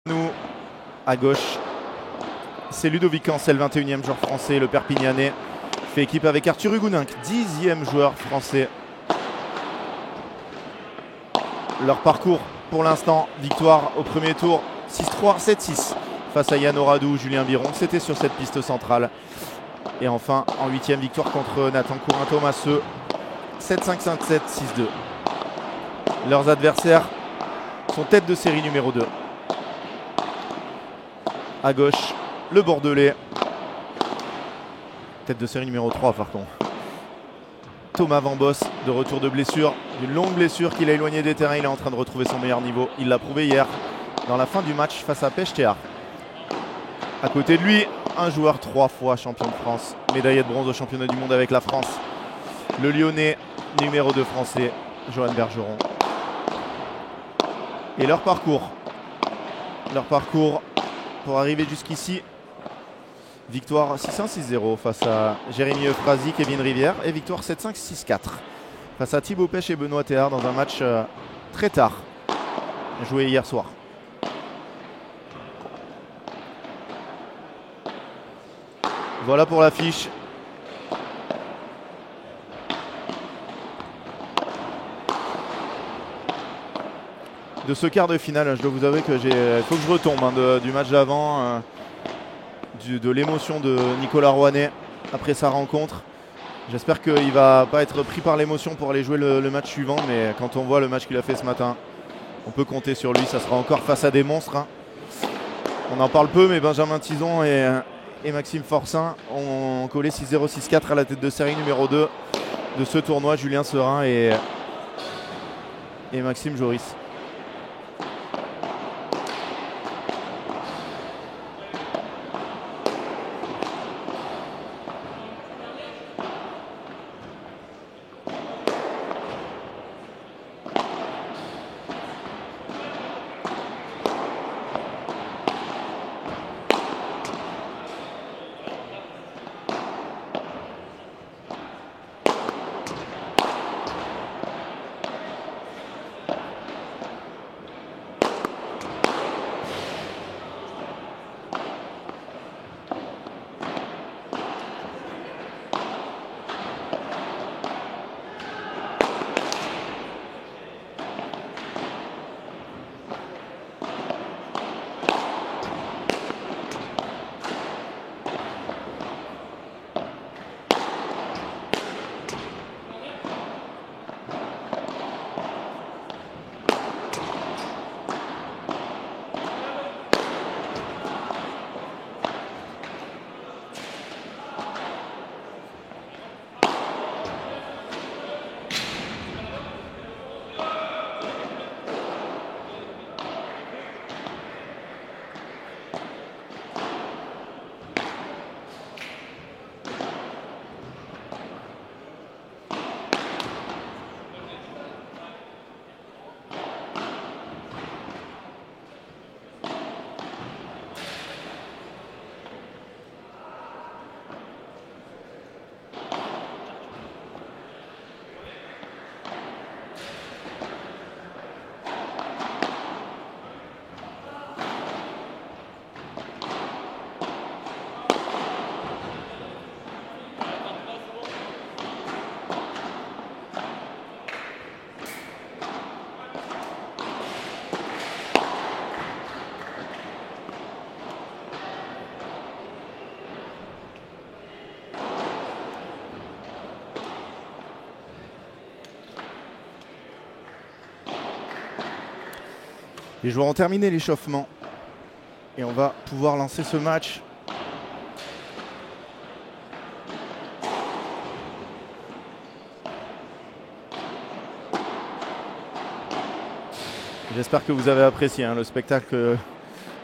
Nous, à gauche, c'est Ludovic Ancel, 21e joueur français, le Perpignanais. Fait équipe avec Arthur Hugoninck, 10e joueur français. Leur parcours pour l'instant, victoire au premier tour, 6-3, 7-6 face à Yann Oradou, Julien Biron. C'était sur cette piste centrale. Et enfin, en 8e victoire contre Nathan Courin-Thomaseux, 7-5, 5-7, 6-2. Leurs adversaires sont tête de série numéro 2. À gauche, le Bordelais. Tête de série numéro 3, pardon. Thomas Van Boss, de retour de blessure, d'une longue blessure qu'il a éloigné des terrains. Il est en train de retrouver son meilleur niveau. Il l'a prouvé hier dans la fin du match face à Pech-Théard. À côté de lui, un joueur 3 fois champion de France, médaillé de bronze au championnat du monde avec la France. Le Lyonnais, numéro 2 français, Johan Bergeron. Et leur parcours pour arriver jusqu'ici. Victoire 6-1, 6-0 face à Jérémy Euphrasi, Kevin Rivière. Et victoire 7-5, 6-4 face à Thibaut Pech et Benoît Théard dans un match très tard, joué hier soir. Voilà pour l'affiche. De ce quart de finale, je dois vous avouer que il faut que je retombe du match d'avant, de l'émotion de Nicolas Rouanet après sa rencontre. J'espère qu'il ne va pas être pris par l'émotion pour aller jouer le match suivant, mais quand on voit le match qu'il a fait ce matin, on peut compter sur lui. Ça sera encore face à des monstres, hein. On en parle peu, mais Benjamin Tison et Maxime Forcin ont collé 6-0, 6-4 à la tête de série numéro 2 de ce tournoi. Julien Serin et Maxime Joris. Les joueurs ont terminé l'échauffement et on va pouvoir lancer ce match. J'espère que vous avez apprécié le spectacle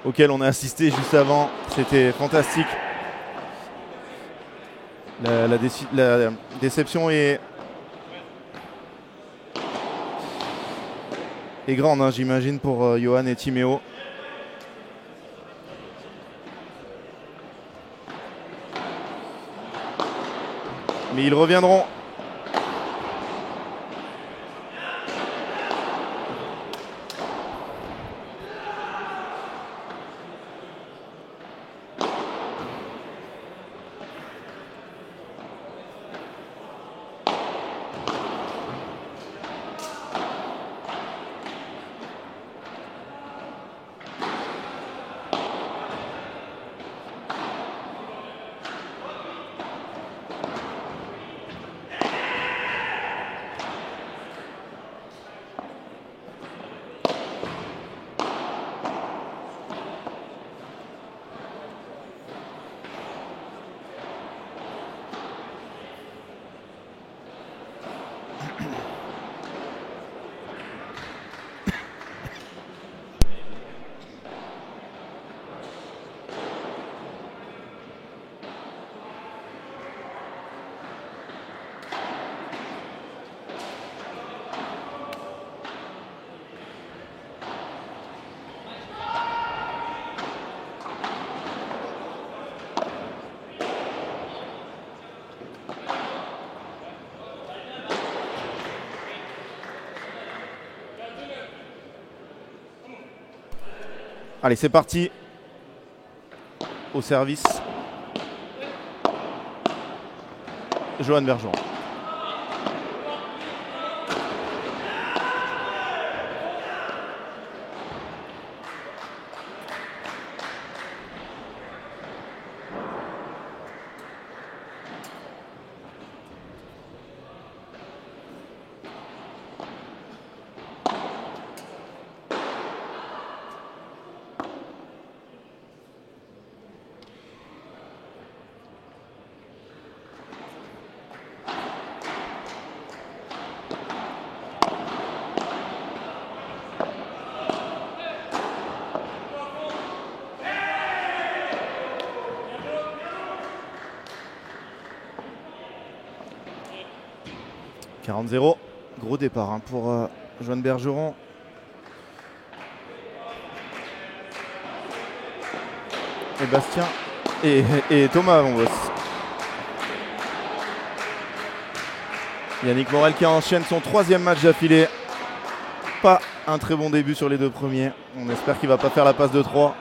auquel on a assisté juste avant. C'était fantastique. La déception est grande, j'imagine, pour Johan et Timéo. Mais ils reviendront. Allez, c'est parti. Au service. Johan Bergeron. « 40-0, gros départ hein, pour Johan Bergeron. Et Bastien et Thomas Avambos. Yannick Morel qui enchaîne son 3e match d'affilée. Pas un très bon début sur les 2 premiers. On espère qu'il ne va pas faire la passe de 3.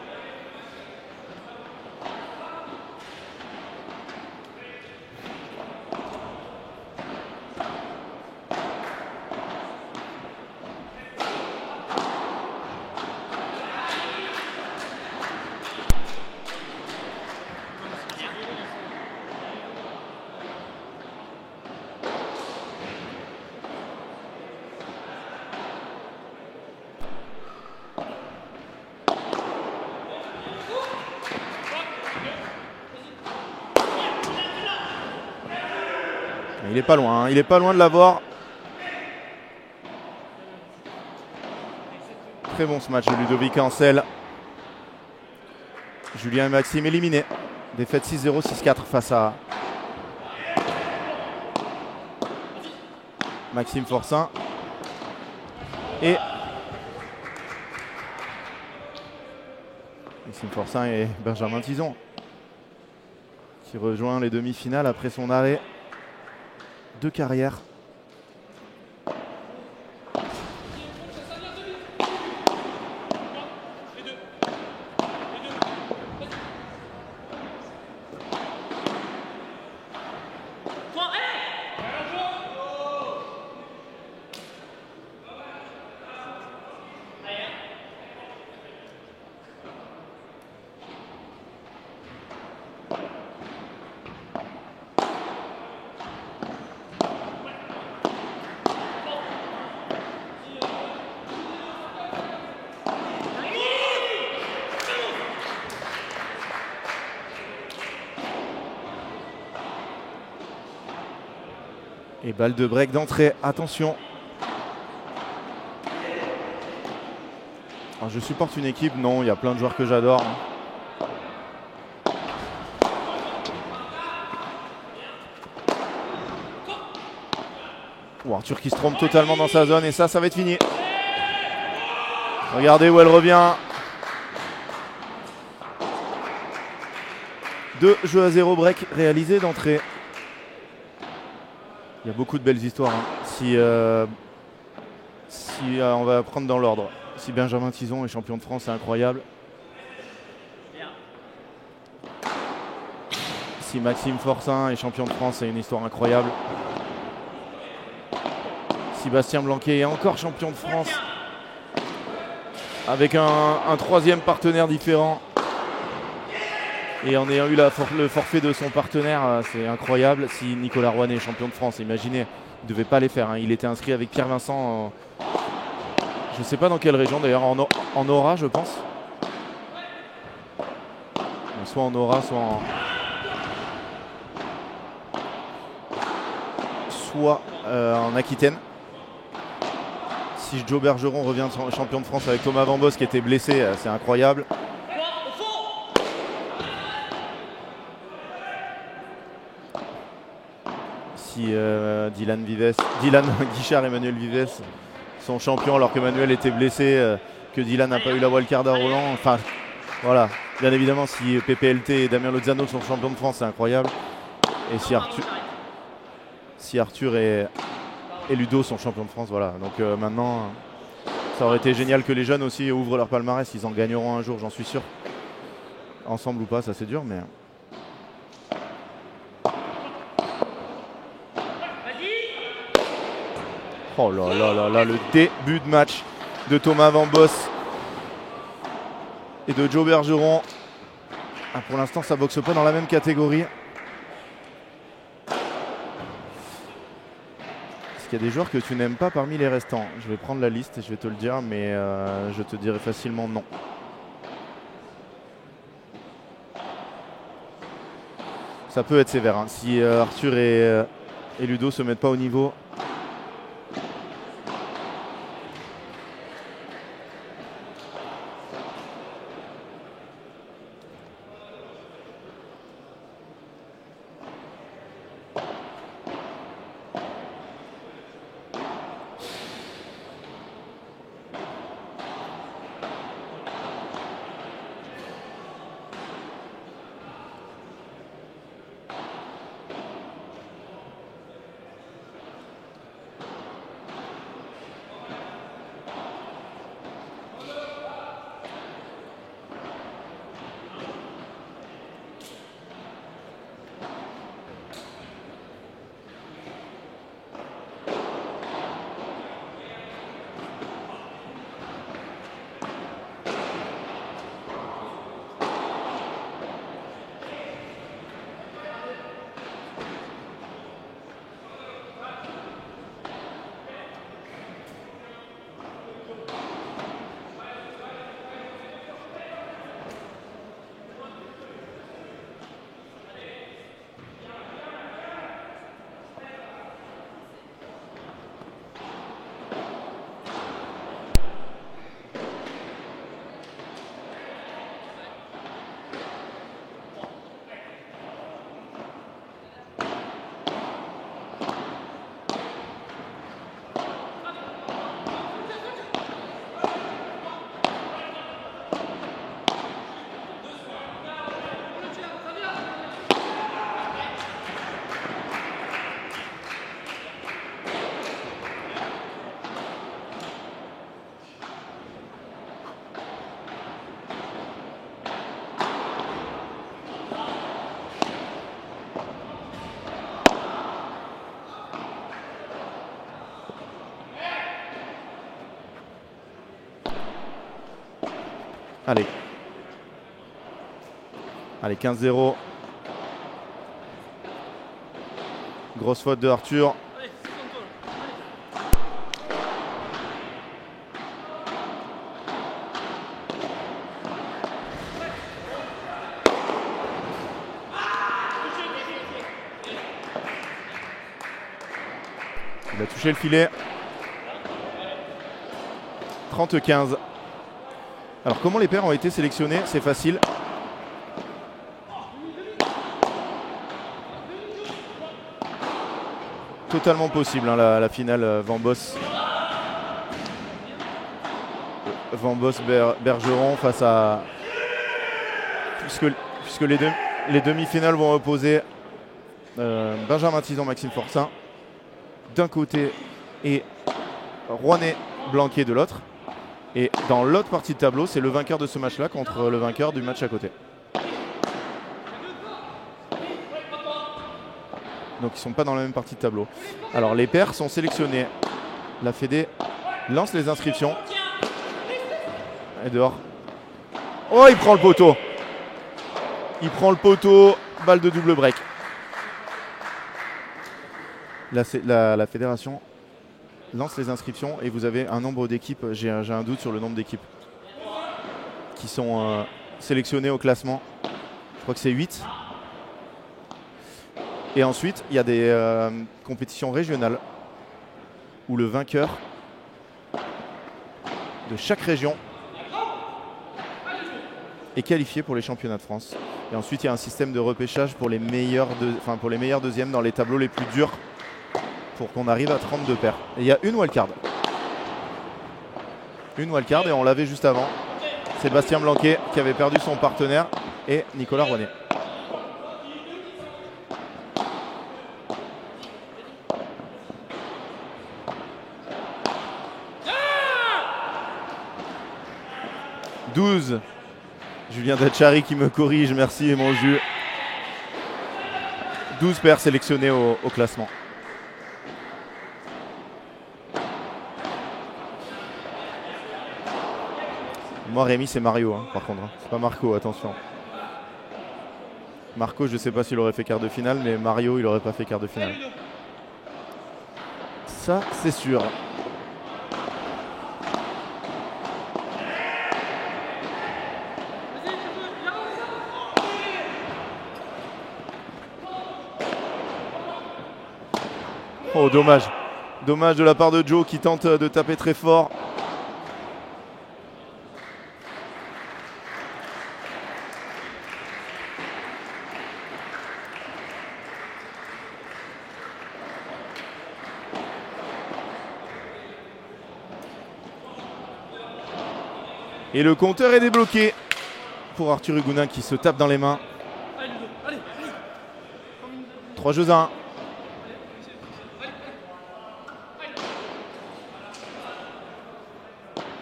Il est pas loin, hein. Il est pas loin de l'avoir. Très bon ce match de Ludovic Ancel. Julien et Maxime éliminés. Défaite 6-0, 6-4 face à Maxime Forçin. Et Maxime Forçin et Benjamin Tison qui rejoint les demi-finales après son arrêt de carrière. Et balle de break d'entrée, attention. Alors je supporte une équipe, non, il y a plein de joueurs que j'adore. Arthur qui se trompe totalement dans sa zone et ça va être fini. Regardez où elle revient. 2 jeux à 0 break réalisés d'entrée. Il y a beaucoup de belles histoires. Hein. Si on va prendre dans l'ordre. Si Benjamin Tison est champion de France, c'est incroyable. Si Maxime Forçin est champion de France, c'est une histoire incroyable. Si Bastien Blanquet est encore champion de France, avec un 3e partenaire différent, et en ayant eu le forfait de son partenaire, c'est incroyable. Si Nicolas Rouanet est champion de France, imaginez, il ne devait pas les faire. Hein. Il était inscrit avec Pierre Vincent, je ne sais pas dans quelle région d'ailleurs, en Aura je pense. Soit en Aura, soit en Aquitaine. Si Joe Bergeron revient champion de France avec Thomas Avambos qui était blessé, c'est incroyable. Si Dylan Guichard et Manuel Vives sont champions alors que Manuel était blessé, que Dylan n'a pas eu la wildcard à Roland. Enfin, voilà. Bien évidemment, si PPLT et Damien Lozano sont champions de France, c'est incroyable. Et si Arthur et Ludo sont champions de France, voilà. Donc maintenant, Ça aurait été génial que les jeunes aussi ouvrent leur palmarès. Ils en gagneront un jour, j'en suis sûr. Ensemble ou pas, ça c'est dur, mais... Oh là là là là, le début de match de Thomas Van Boss et de Joe Bergeron. Ah, pour l'instant, ça boxe pas dans la même catégorie. Est-ce qu'il y a des joueurs que tu n'aimes pas parmi les restants? Je vais prendre la liste et je vais te le dire, mais je te dirai facilement non. Ça peut être sévère, hein. Si Arthur et Ludo se mettent pas au niveau. Allez. Allez, 15-0. Grosse faute de Arthur. Il a touché le filet. 30-15. Alors comment les paires ont été sélectionnés? C'est facile. Totalement possible, hein, la finale Van Boss. Bergeron face à... Puisque les demi-finales vont opposer Benjamin Tison, Maxime Fortin d'un côté et Rouanet Blanquet de l'autre. Et dans l'autre partie de tableau, c'est le vainqueur de ce match-là contre le vainqueur du match à côté. Donc ils ne sont pas dans la même partie de tableau. Alors les paires sont sélectionnés. La Fédé lance les inscriptions. Et dehors. Oh, il prend le poteau. Il prend le poteau. Balle de double break. La fédération lance les inscriptions et vous avez un nombre d'équipes. J'ai un doute sur le nombre d'équipes qui sont sélectionnées au classement. Je crois que c'est 8. Et ensuite, il y a des compétitions régionales où le vainqueur de chaque région est qualifié pour les championnats de France. Et ensuite, il y a un système de repêchage pour les meilleurs deuxièmes dans les tableaux les plus durs pour qu'on arrive à 32 paires. Et il y a une wildcard. Une wildcard et on l'avait juste avant. Sébastien Blanquet qui avait perdu son partenaire et Nicolas Rouanet. 12. Julien Dachary qui me corrige, merci mon jus. 12 paires sélectionnées au classement. Moi Rémi c'est Mario hein, par contre, hein. C'est pas Marco, attention. Marco je sais pas s'il aurait fait quart de finale, mais Mario il aurait pas fait quart de finale. Ça c'est sûr. Oh dommage. Dommage de la part de Joe qui tente de taper très fort. Et le compteur est débloqué pour Arthur Hugonin qui se tape dans les mains. 3 jeux à 1.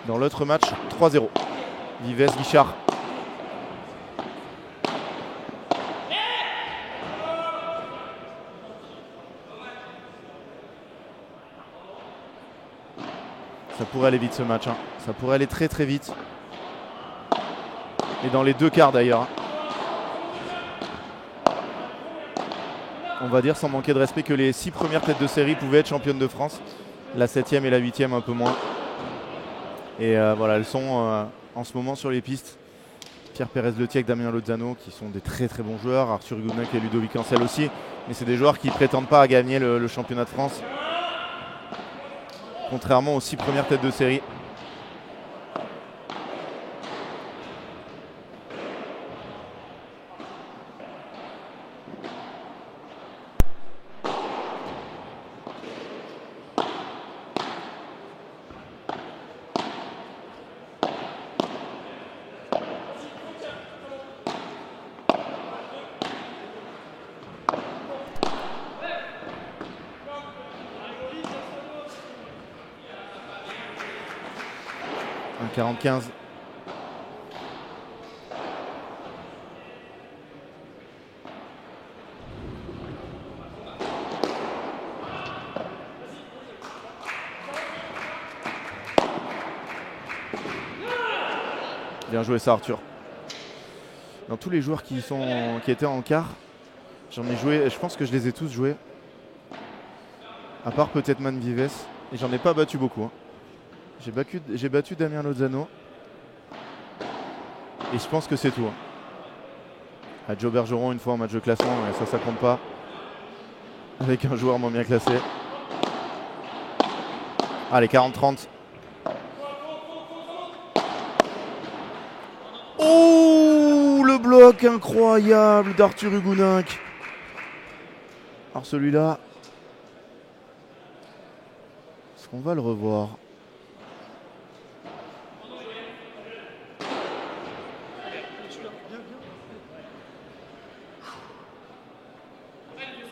Dans l'autre match, 3-0. Vives, Guichard. Ça pourrait aller vite ce match. Hein. Ça pourrait aller très très vite. Et dans les deux quarts d'ailleurs. On va dire sans manquer de respect que les 6 premières têtes de série pouvaient être championnes de France. La 7e et la 8e un peu moins. Et voilà, elles sont en ce moment sur les pistes. Pierre Pérez-Letiec, Damien Lozano qui sont des très très bons joueurs. Arthur Hugonin et Ludovic Ancel aussi. Mais c'est des joueurs qui ne prétendent pas à gagner le championnat de France. Contrairement aux 6 premières têtes de série. Un 40-15. Bien joué ça Arthur. Dans tous les joueurs qui étaient en quart, j'en ai joué, je pense que je les ai tous joués. À part peut-être Man Vives. Et j'en ai pas battu beaucoup. Hein. J'ai battu Damien Lozano. Et je pense que c'est tout. Hein. À Joe Bergeron une fois en match de classement, mais ça compte pas. Avec un joueur moins bien classé. Allez, 40-30. Oh, le bloc incroyable d'Arthur Hugonin. Alors celui-là, est-ce qu'on va le revoir?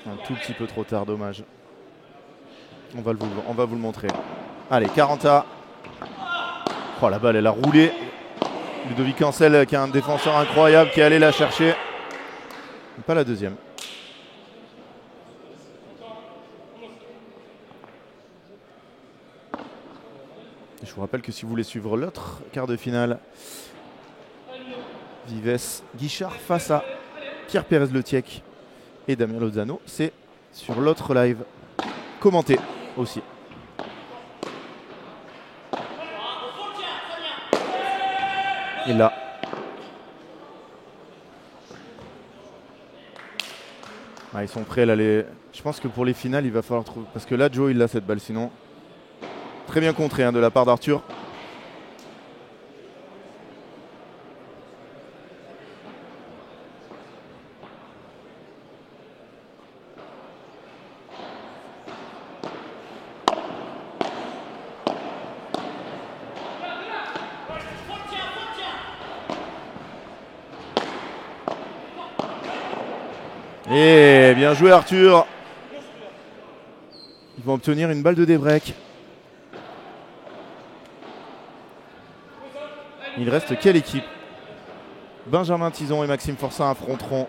Un tout petit peu trop tard, dommage. On va vous le montrer. Allez, 40 à. Oh, la balle, elle a roulé. Ludovic Ancel qui a un défenseur incroyable qui est allé la chercher. Pas la deuxième. Je vous rappelle que si vous voulez suivre l'autre quart de finale, Vives Guichard face à Pierre Pérez-Letiec et Damien Lozano, c'est sur l'autre live commenté aussi. Et là, ils sont prêts là. Je pense que pour les finales, il va falloir trouver. Parce que là, Joe, il a cette balle. Sinon, très bien contré hein, de la part d'Arthur. Et bien joué Arthur. Ils vont obtenir une balle de débreak. Il reste quelle équipe? Benjamin Tison et Maxime Forçat affronteront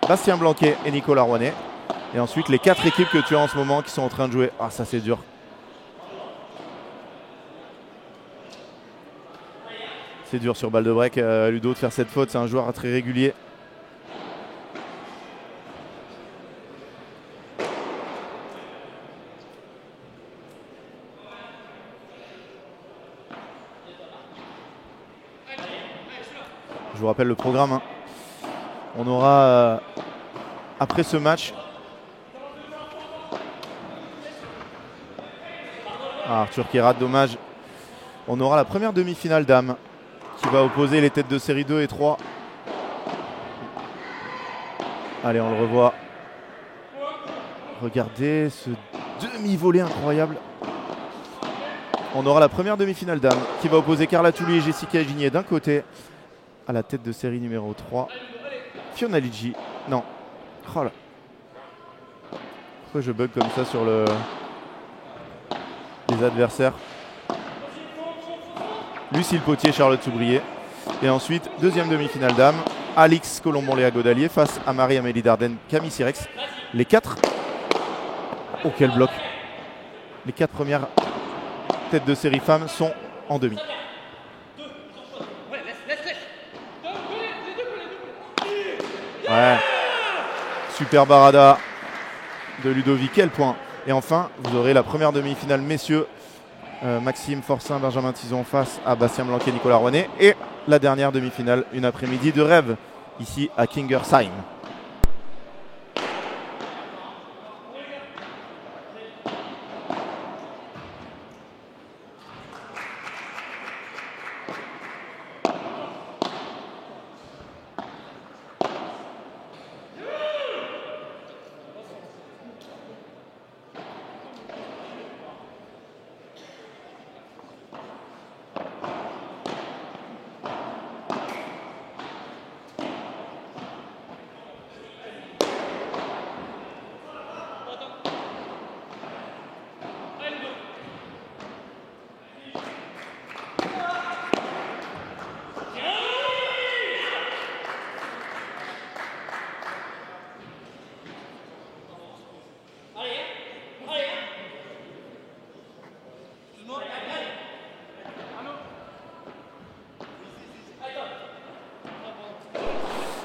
Bastien Blanquet et Nicolas Rouanet. Et ensuite les 4 équipes que tu as en ce moment qui sont en train de jouer. Ah, ça c'est dur. C'est dur sur balle de break, Ludo, de faire cette faute. C'est un joueur très régulier. Je vous rappelle le programme. Hein. On aura, après ce match, Arthur qui rate, dommage. On aura la première demi-finale dames qui va opposer les têtes de série 2 et 3. Allez, on le revoit. Regardez ce demi-volée incroyable. On aura la première demi-finale dames qui va opposer Carla Touli et Jessica Gigné d'un côté. À la tête de série numéro 3, Fiona Liggi. Non. Oh là. Pourquoi je bug comme ça sur les adversaires? Lucille Potier, Charlotte Soubrier. Et ensuite, deuxième demi-finale dame, Alix Colombon-Léa Godalier face à Marie-Amélie Dardenne, Camille Sirex. Les 4. Oh, quel bloc! Les 4 premières têtes de série femmes sont en demi. Ouais. Super barada de Ludovic, quel point. Et enfin, vous aurez la première demi-finale messieurs. Maxime Forçat, Benjamin Tison face à Bastien Blanquet, Nicolas Rouanet. Et la dernière demi-finale, une après-midi de rêve, ici à Kingersheim.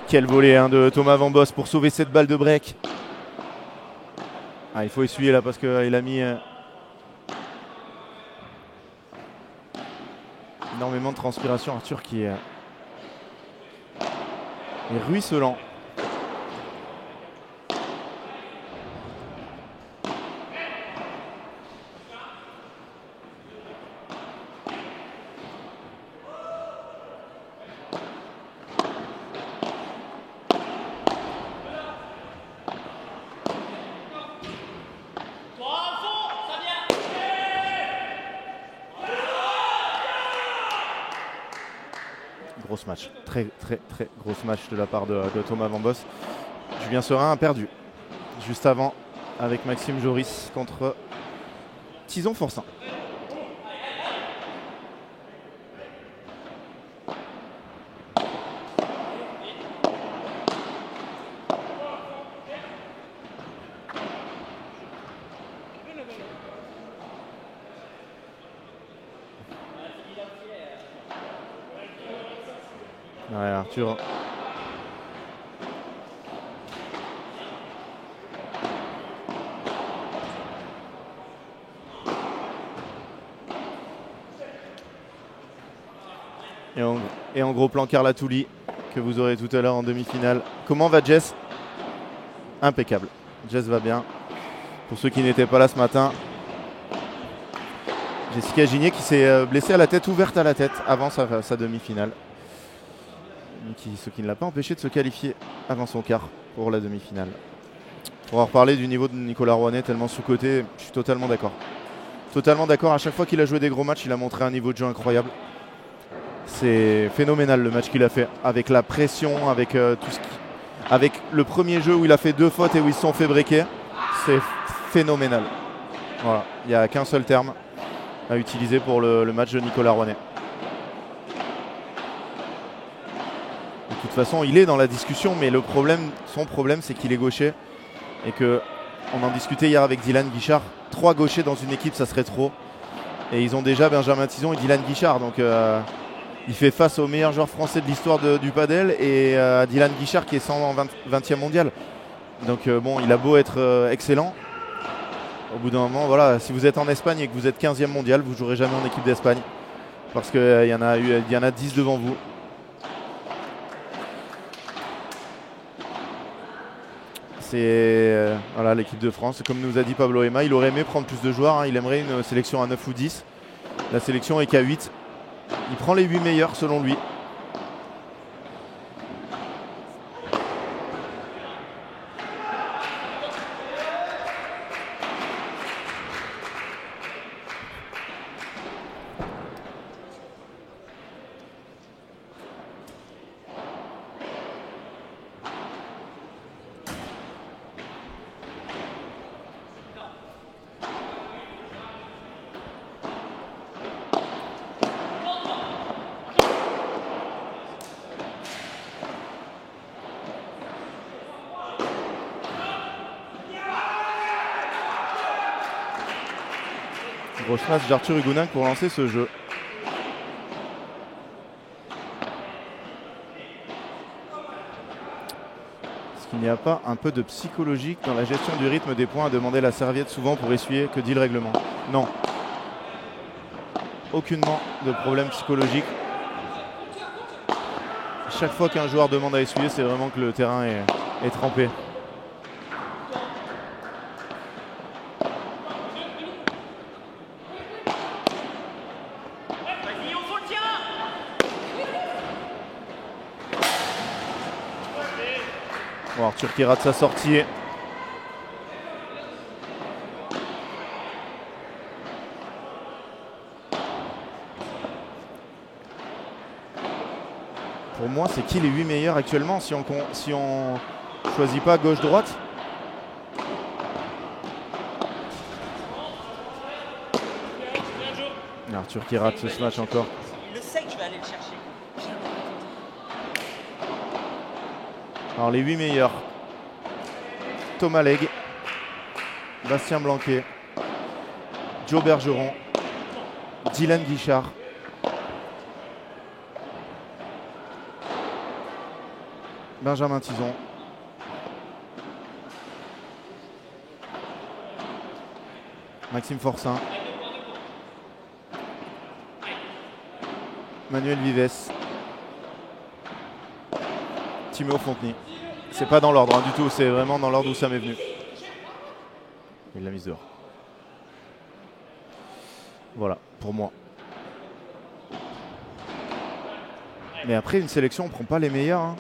Quel volet de Thomas Van Boss pour sauver cette balle de break. Il faut essuyer là parce qu'il a mis énormément de transpiration. Arthur qui est ruisselant. Gros match, très gros match de la part de Thomas Van Boss. Julien Serin a perdu juste avant avec Maxime Joris contre Tison Forçat. Ouais, Arthur. Et en gros plan Carla Touli que vous aurez tout à l'heure en demi-finale. Comment va Jess? Impeccable. Jess va bien. Pour ceux qui n'étaient pas là ce matin, Jessica Gigné qui s'est blessée à la tête, ouverte à la tête avant sa demi-finale. Ce qui ne l'a pas empêché de se qualifier avant son quart pour la demi-finale. On va reparler du niveau de Nicolas Rouanet, tellement sous-coté, je suis totalement d'accord. Totalement d'accord, à chaque fois qu'il a joué des gros matchs, il a montré un niveau de jeu incroyable. C'est phénoménal le match qu'il a fait, avec la pression, avec tout ce qui... avec le premier jeu où il a fait 2 fautes et où ils se sont fait breaker. C'est phénoménal. Voilà, il n'y a qu'un seul terme à utiliser pour le match de Nicolas Rouanet. De toute façon, il est dans la discussion, mais son problème, c'est qu'il est gaucher. Et qu'on en discutait hier avec Dylan Guichard. 3 gauchers dans une équipe, ça serait trop. Et ils ont déjà Benjamin Tison et Dylan Guichard. Donc il fait face aux meilleurs joueurs français de l'histoire du padel et à Dylan Guichard qui est 120e mondial. Donc bon, il a beau être excellent. Au bout d'un moment, voilà, si vous êtes en Espagne et que vous êtes 15e mondial, vous ne jouerez jamais en équipe d'Espagne. Parce qu'il y en a 10 devant vous. C'est voilà, l'équipe de France. Comme nous a dit Pablo Ema, il aurait aimé prendre plus de joueurs. Hein. Il aimerait une sélection à 9 ou 10. La sélection est qu'à 8. Il prend les 8 meilleurs selon lui. Grosse match d'Arthur Hugonin pour lancer ce jeu. Est-ce qu'il n'y a pas un peu de psychologique dans la gestion du rythme des points à demander la serviette souvent pour essuyer? Que dit le règlement? Non. Aucunement de problème psychologique. Chaque fois qu'un joueur demande à essuyer, c'est vraiment que le terrain est trempé. Bon, Arthur qui rate sa sortie. Pour moi, c'est qui les 8 meilleurs actuellement si on choisit pas gauche-droite? Arthur qui rate ce match encore. Il le sait que je vais aller le chercher. Alors les 8 meilleurs: Thomas Legge, Bastien Blanquet, Joe Bergeron, Dylan Guichard, Benjamin Tison, Maxime Forçin, Manuel Vives, Timéo Fonteny. C'est pas dans l'ordre du tout, c'est vraiment dans l'ordre où ça m'est venu. Il l'a mise dehors. Voilà, pour moi. Mais après, une sélection, on prend pas les meilleurs, hein,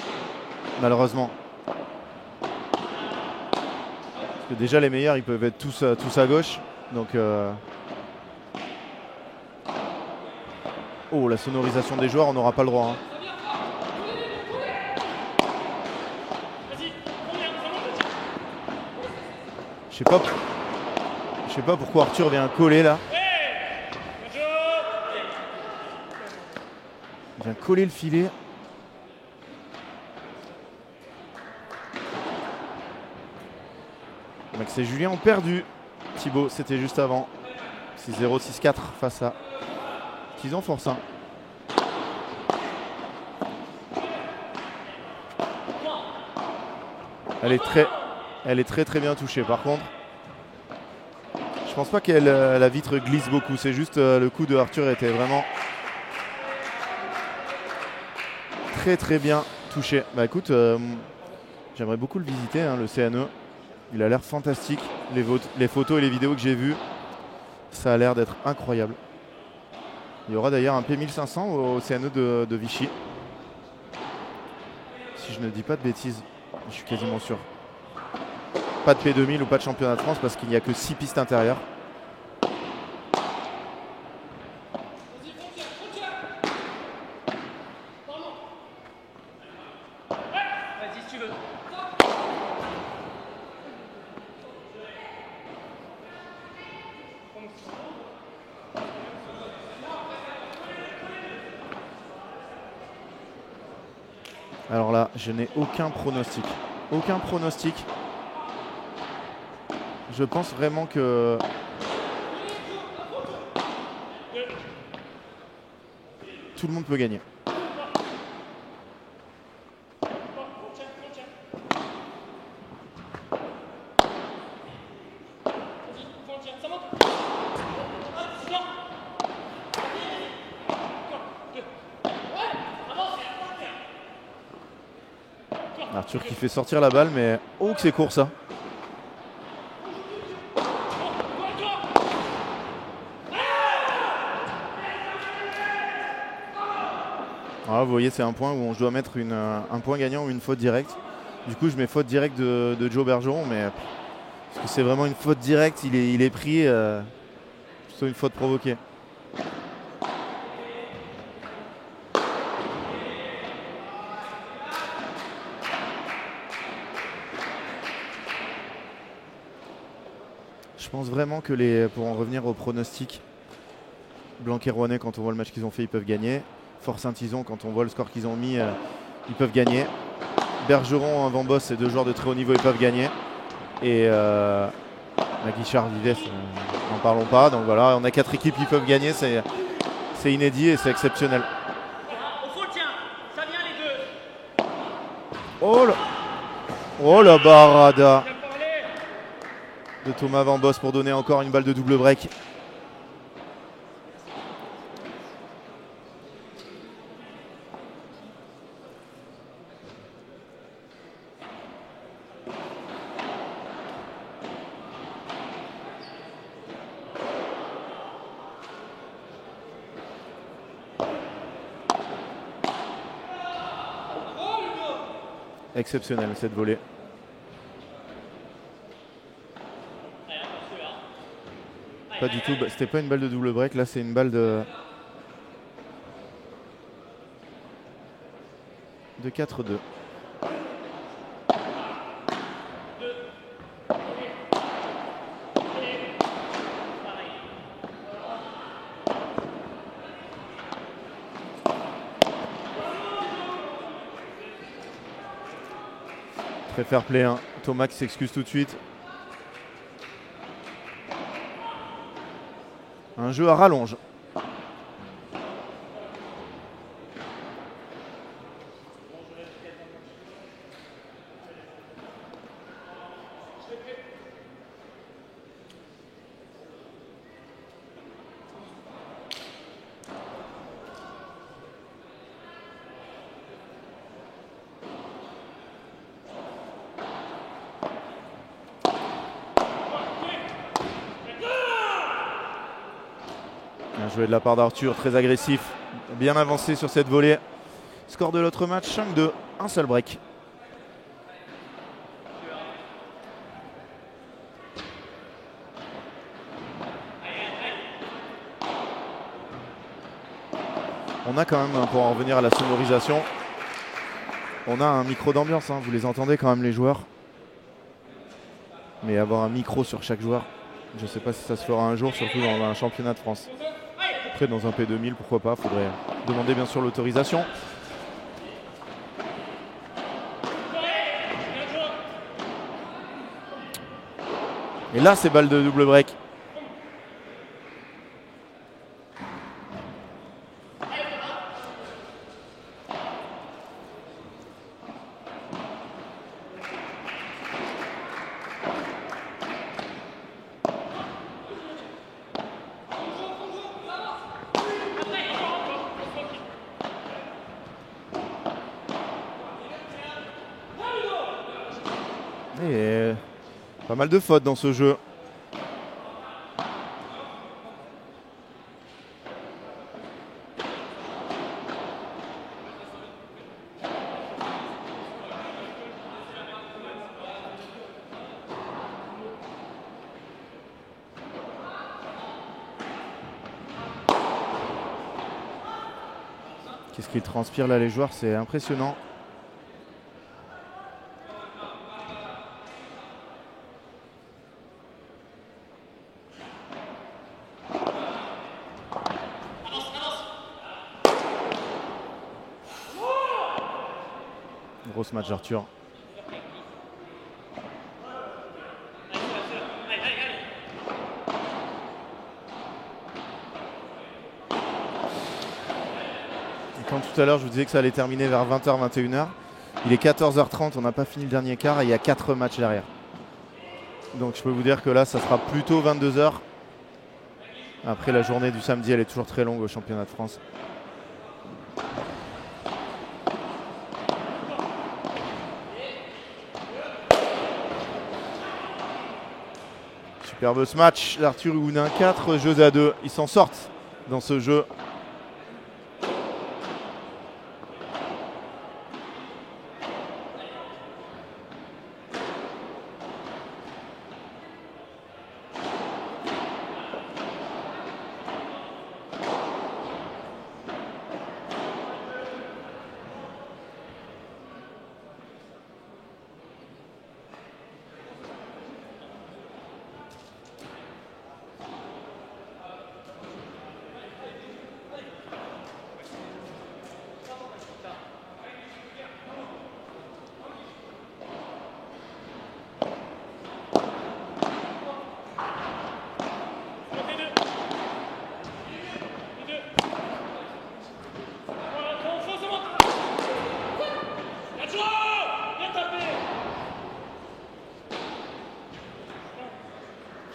malheureusement. Parce que déjà, les meilleurs, ils peuvent être tous à gauche. Donc, oh, la sonorisation des joueurs, on n'aura pas le droit. Hein. Je sais pas pourquoi Arthur vient coller là. Il vient coller le filet. Max et Julien ont perdu. Thibaut, c'était juste avant. 6-0, 6-4 face à Tison Forçin. Elle est très bien touchée par contre. Je pense pas qu'elle la vitre glisse beaucoup. C'est juste le coup de Arthur était vraiment très bien touché. Bah écoute, j'aimerais beaucoup le visiter, hein, le CNE. Il a l'air fantastique. Les photos et les vidéos que j'ai vues, ça a l'air d'être incroyable. Il y aura d'ailleurs un P1500 au CNE de Vichy. Si je ne dis pas de bêtises, je suis quasiment sûr. Pas de P2000 ou pas de championnat de France parce qu'il n'y a que 6 pistes intérieures. Vas-y si tu veux. Alors là, je n'ai aucun pronostic. Aucun pronostic. Je pense vraiment que... tout le monde peut gagner. Arthur qui fait sortir la balle, mais oh que c'est court ça. Ah, vous voyez, c'est un point où je dois mettre un point gagnant ou une faute directe. Du coup, je mets faute directe de Joe Bergeron, mais parce que c'est vraiment une faute directe, il est pris, plutôt une faute provoquée. Je pense vraiment que pour en revenir au pronostic, Blanc et Rouennais, quand on voit le match qu'ils ont fait, ils peuvent gagner. Fort Saint-Izon, quand on voit le score qu'ils ont mis, ils peuvent gagner. Bergeron, Van Boss, c'est deux joueurs de très haut niveau, ils peuvent gagner. Et Guichard, Vives, n'en parlons pas. Donc voilà, on a 4 équipes qui peuvent gagner, c'est inédit et c'est exceptionnel. Oh la barada de Thomas Van Boss pour donner encore une balle de double break. Exceptionnel cette volée. Pas du tout, c'était pas une balle de double break, là c'est une balle de 4-2. Très fair play, hein. Thomas qui s'excuse tout de suite. Un jeu à rallonge. Bien joué de la part d'Arthur, très agressif, bien avancé sur cette volée. Score de l'autre match, 5-2, un seul break. On a quand même, pour en revenir à la sonorisation, on a un micro d'ambiance, hein. Vous les entendez quand même les joueurs. Mais avoir un micro sur chaque joueur, je ne sais pas si ça se fera un jour, surtout dans un championnat de France. Après, dans un P2000, pourquoi pas, faudrait demander bien sûr l'autorisation. Et là, c'est balle de double break. Et pas mal de fautes dans ce jeu. Qu'est-ce qu'ils transpirent là les joueurs, c'est impressionnant. Gros match d'Arthur. Et quand tout à l'heure je vous disais que ça allait terminer vers 20h, 21h, il est 14h30, on n'a pas fini le dernier quart et il y a 4 matchs derrière. Donc je peux vous dire que là ça sera plutôt 22h. Après la journée du samedi, elle est toujours très longue au championnat de France. Superbe ce match, l'Arthur Hounin, 4 jeux à 2. Ils s'en sortent dans ce jeu.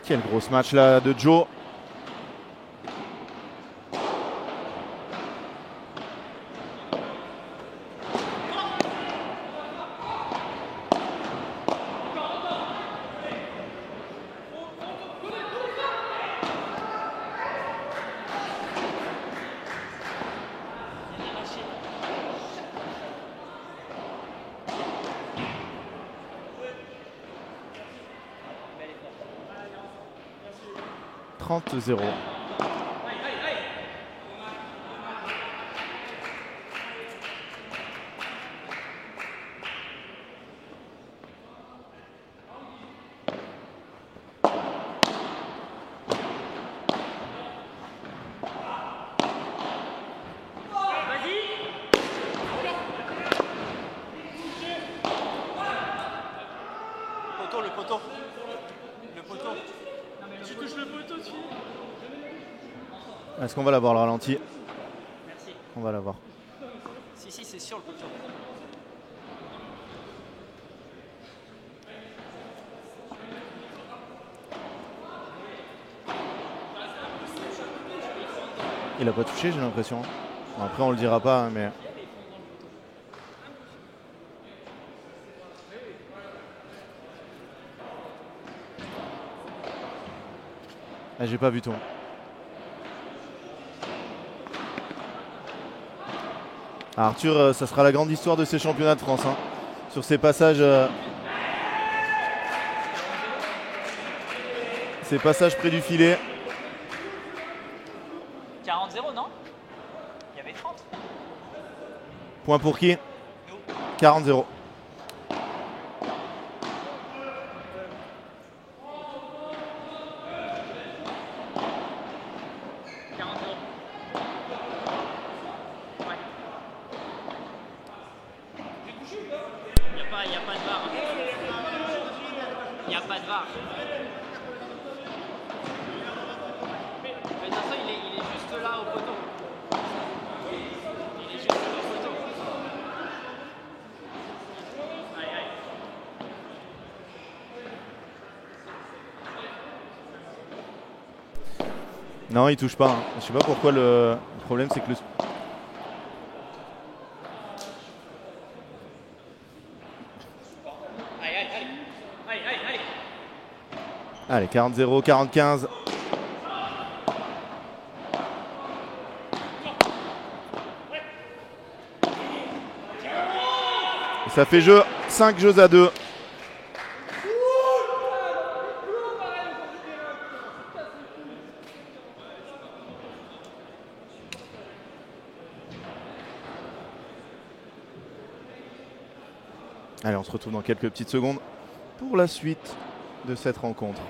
Quel gros match là de Joe. « 30-0. Le poteau. Le poteau. Tu touches le poteau, tu finis. Est-ce qu'on va l'avoir le ralenti? Merci. On va l'avoir. Si, c'est sur le poteau. Il a pas touché, j'ai l'impression. Bon, après, on le dira pas, hein, mais. Ah, j'ai pas vu tout. Arthur, ça sera la grande histoire de ces championnats de France. Hein. Sur ces passages. Ces passages près du filet. 40-0, non? Il y avait 30. Point pour qui? Nous. 40-0. Il n'y a pas de VAR. Il n'y a pas de VAR. Mais de toute façon, il est juste là au poteau. Il est juste là au poteau. Aïe, aïe. Non, il touche pas. Hein. Je sais pas pourquoi le problème, c'est que le. Allez, 40-0, 40-15. Et ça fait jeu, 5 jeux à 2. Allez, on se retrouve dans quelques petites secondes pour la suite de cette rencontre.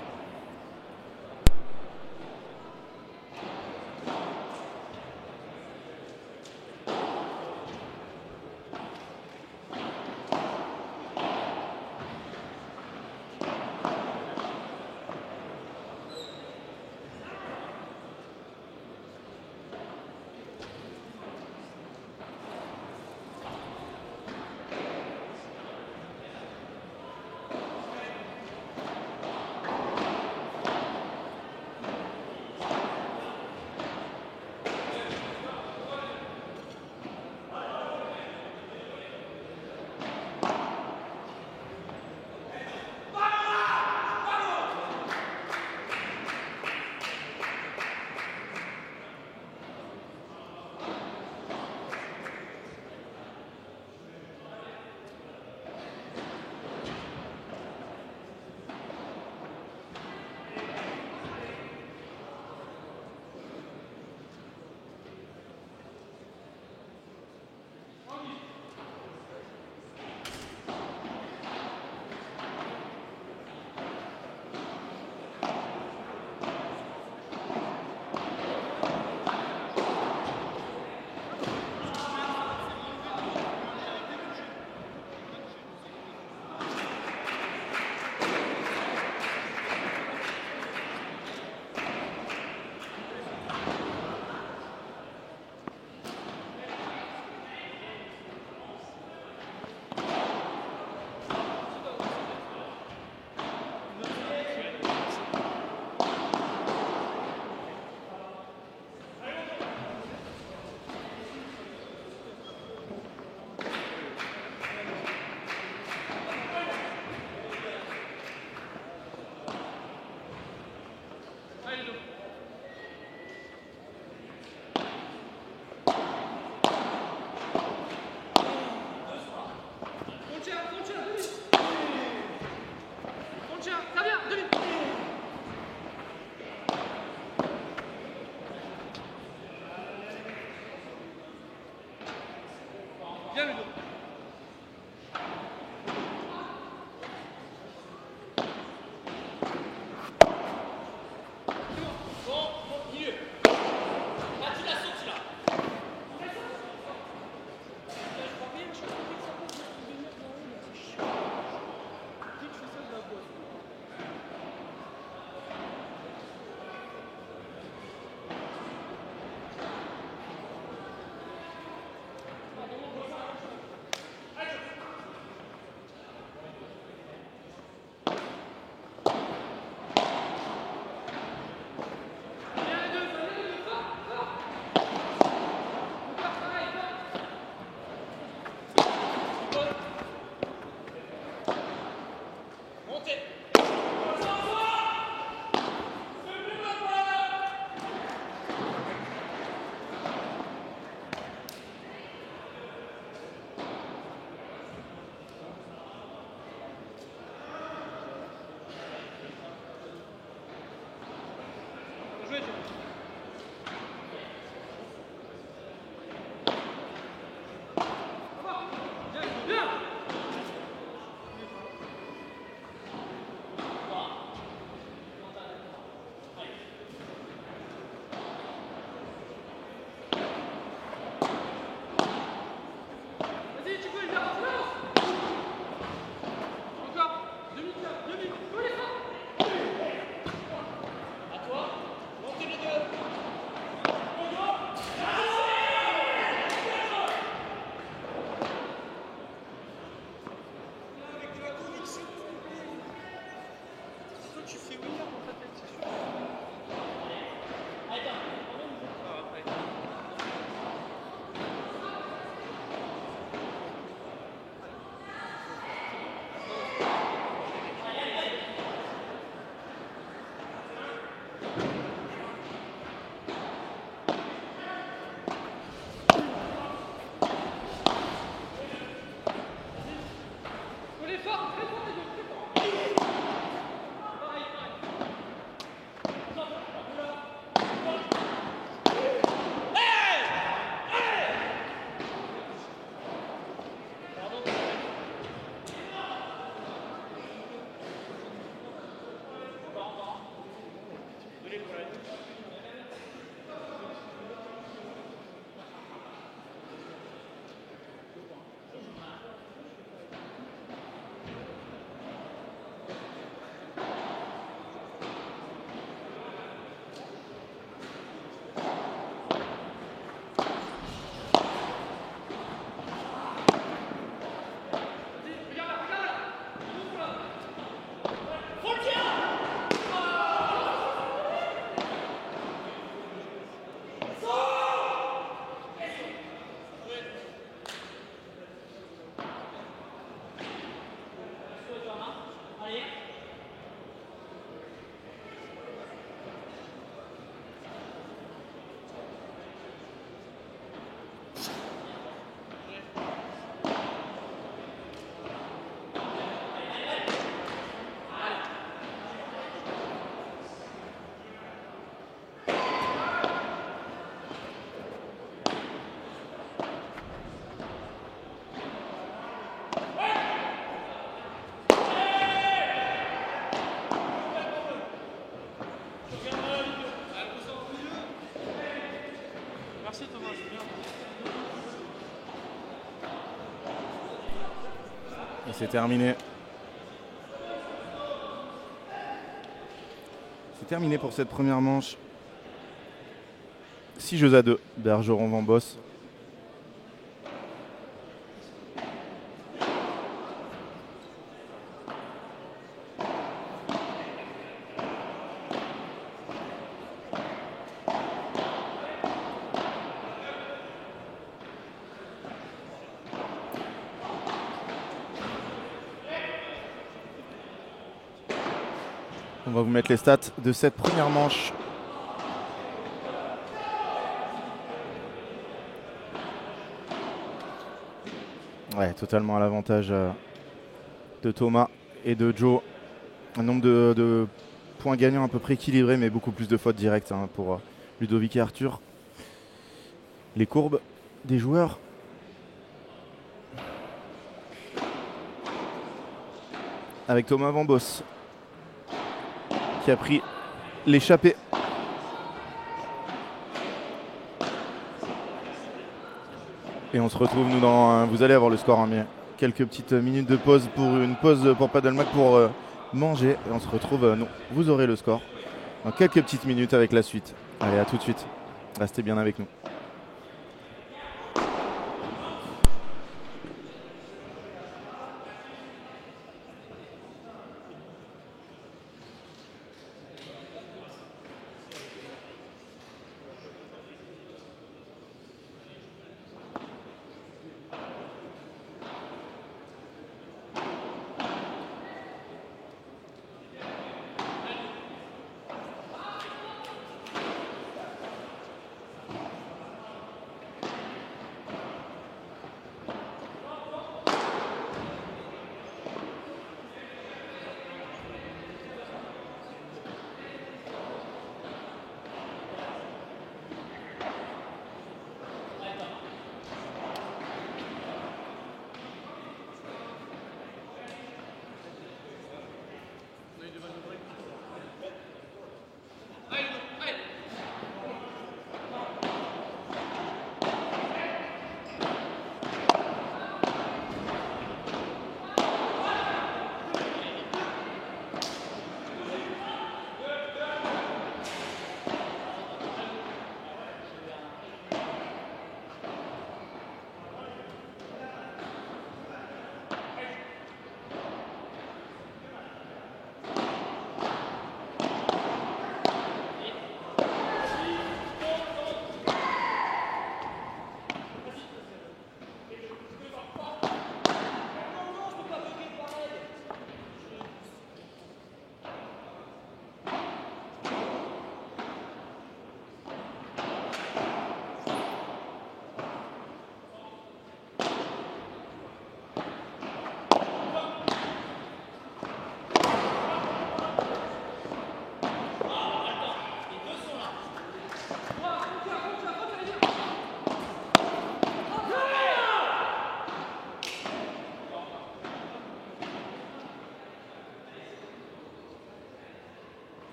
Merci Thomas, c'est bien. Et c'est terminé. C'est terminé pour cette première manche. 6-2 Bergeron-Van Boss. On va vous mettre les stats de cette première manche. Ouais, totalement à l'avantage de Thomas et de Joe. Un nombre de points gagnants à peu près équilibré, mais beaucoup plus de fautes directes pour Ludovic et Arthur. Les courbes des joueurs. Avec Thomas Van Boss qui a pris l'échappée. Et on se retrouve nous dans... vous allez avoir le score, mais quelques petites minutes de pause pour une pause pour Paddle Mac pour manger. Et on se retrouve, non, vous aurez le score dans quelques petites minutes avec la suite. Allez, à tout de suite. Restez bien avec nous.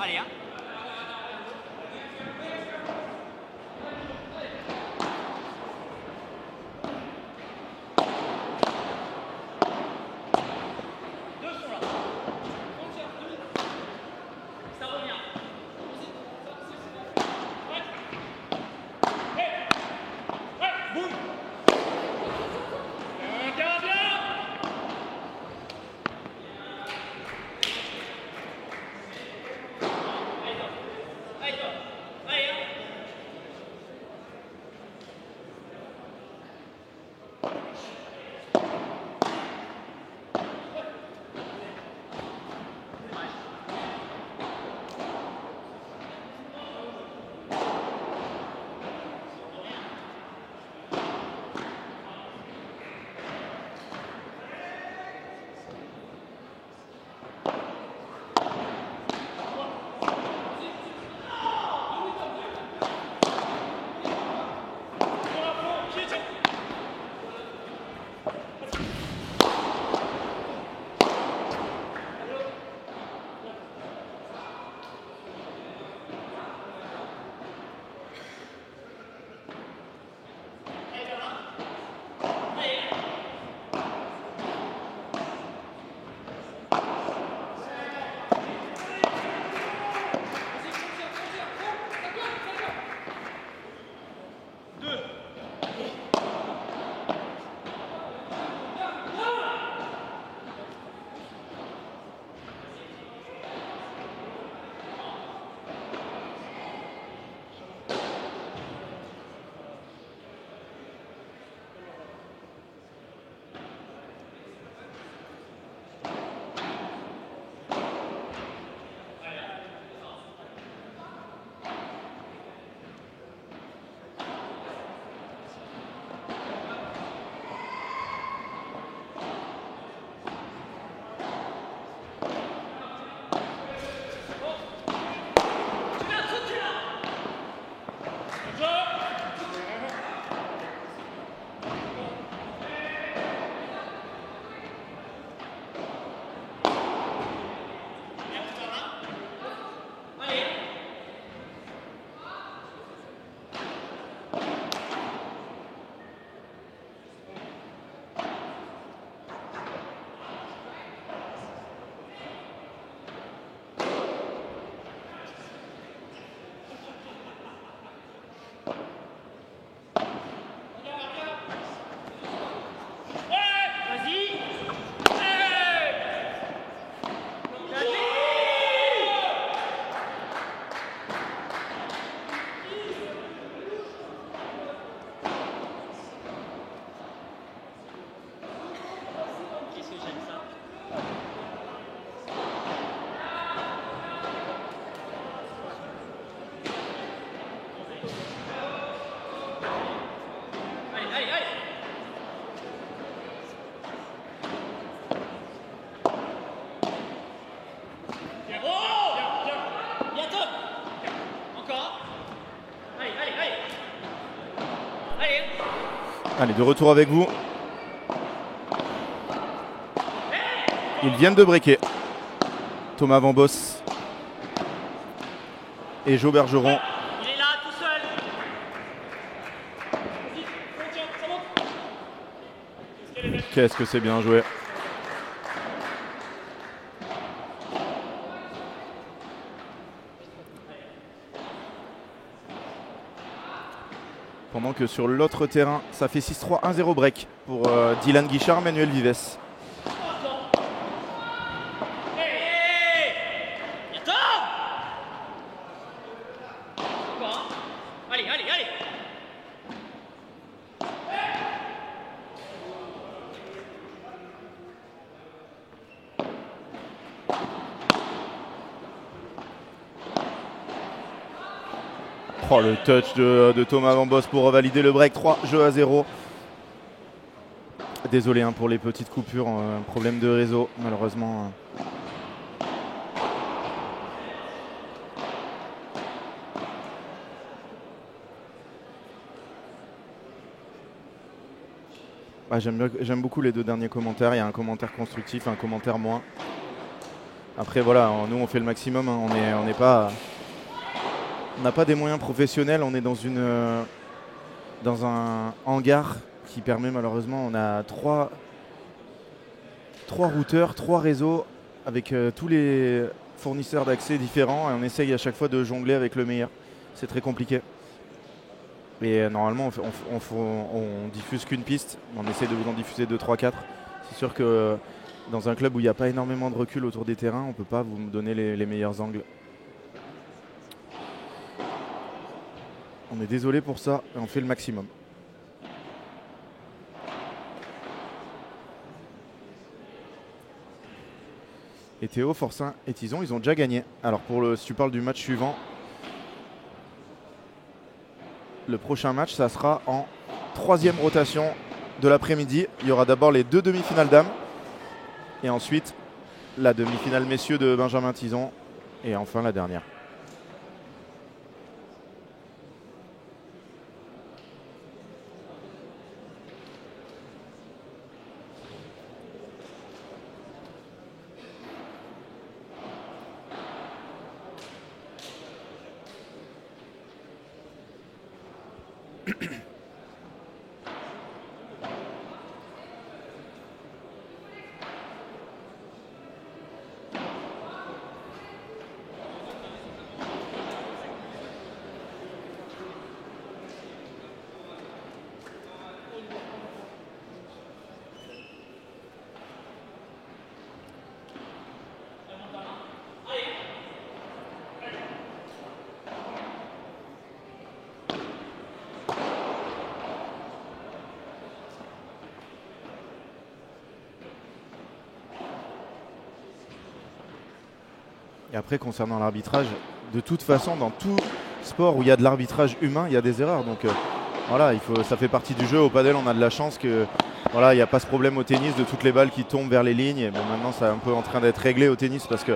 Allez, hein. Allez, de retour avec vous. Ils viennent de breaker. Thomas Van Boss et Jo Bergeron. Il est là, tout seul. Qu'est-ce que c'est bien joué. Pendant que sur l'autre terrain, ça fait 6-3, 1-0 break pour Dylan Guichard, Manuel Vives. Allez, allez, allez. Oh, le touch de Thomas Van Boss pour valider le break. 3-0. Désolé hein, pour les petites coupures, problème de réseau malheureusement. J'aime beaucoup les deux derniers commentaires. Il y a un commentaire constructif, un commentaire moins. Après voilà, nous on fait le maximum, hein. On n'a pas des moyens professionnels, on est dans un hangar qui permet malheureusement, on a trois routeurs, 3 réseaux avec tous les fournisseurs d'accès différents et on essaye à chaque fois de jongler avec le meilleur. C'est très compliqué. Et normalement on diffuse qu'une piste, on essaie de vous en diffuser 2, 3, 4. C'est sûr que dans un club où il n'y a pas énormément de recul autour des terrains, on ne peut pas vous donner les meilleurs angles. On est désolé pour ça et on fait le maximum. Et Théo, Forcin et Tison, ils ont déjà gagné. Alors si tu parles du match suivant, le prochain match, ça sera en 3e rotation de l'après-midi. Il y aura d'abord les 2 demi-finales dames et ensuite la demi-finale messieurs de Benjamin Tison et enfin la dernière. Et après, concernant l'arbitrage, de toute façon, dans tout sport où il y a de l'arbitrage humain, il y a des erreurs. Donc voilà, ça fait partie du jeu. Au padel, on a de la chance que voilà, il n'y a pas ce problème au tennis de toutes les balles qui tombent vers les lignes. Et bon, maintenant, c'est un peu en train d'être réglé au tennis parce que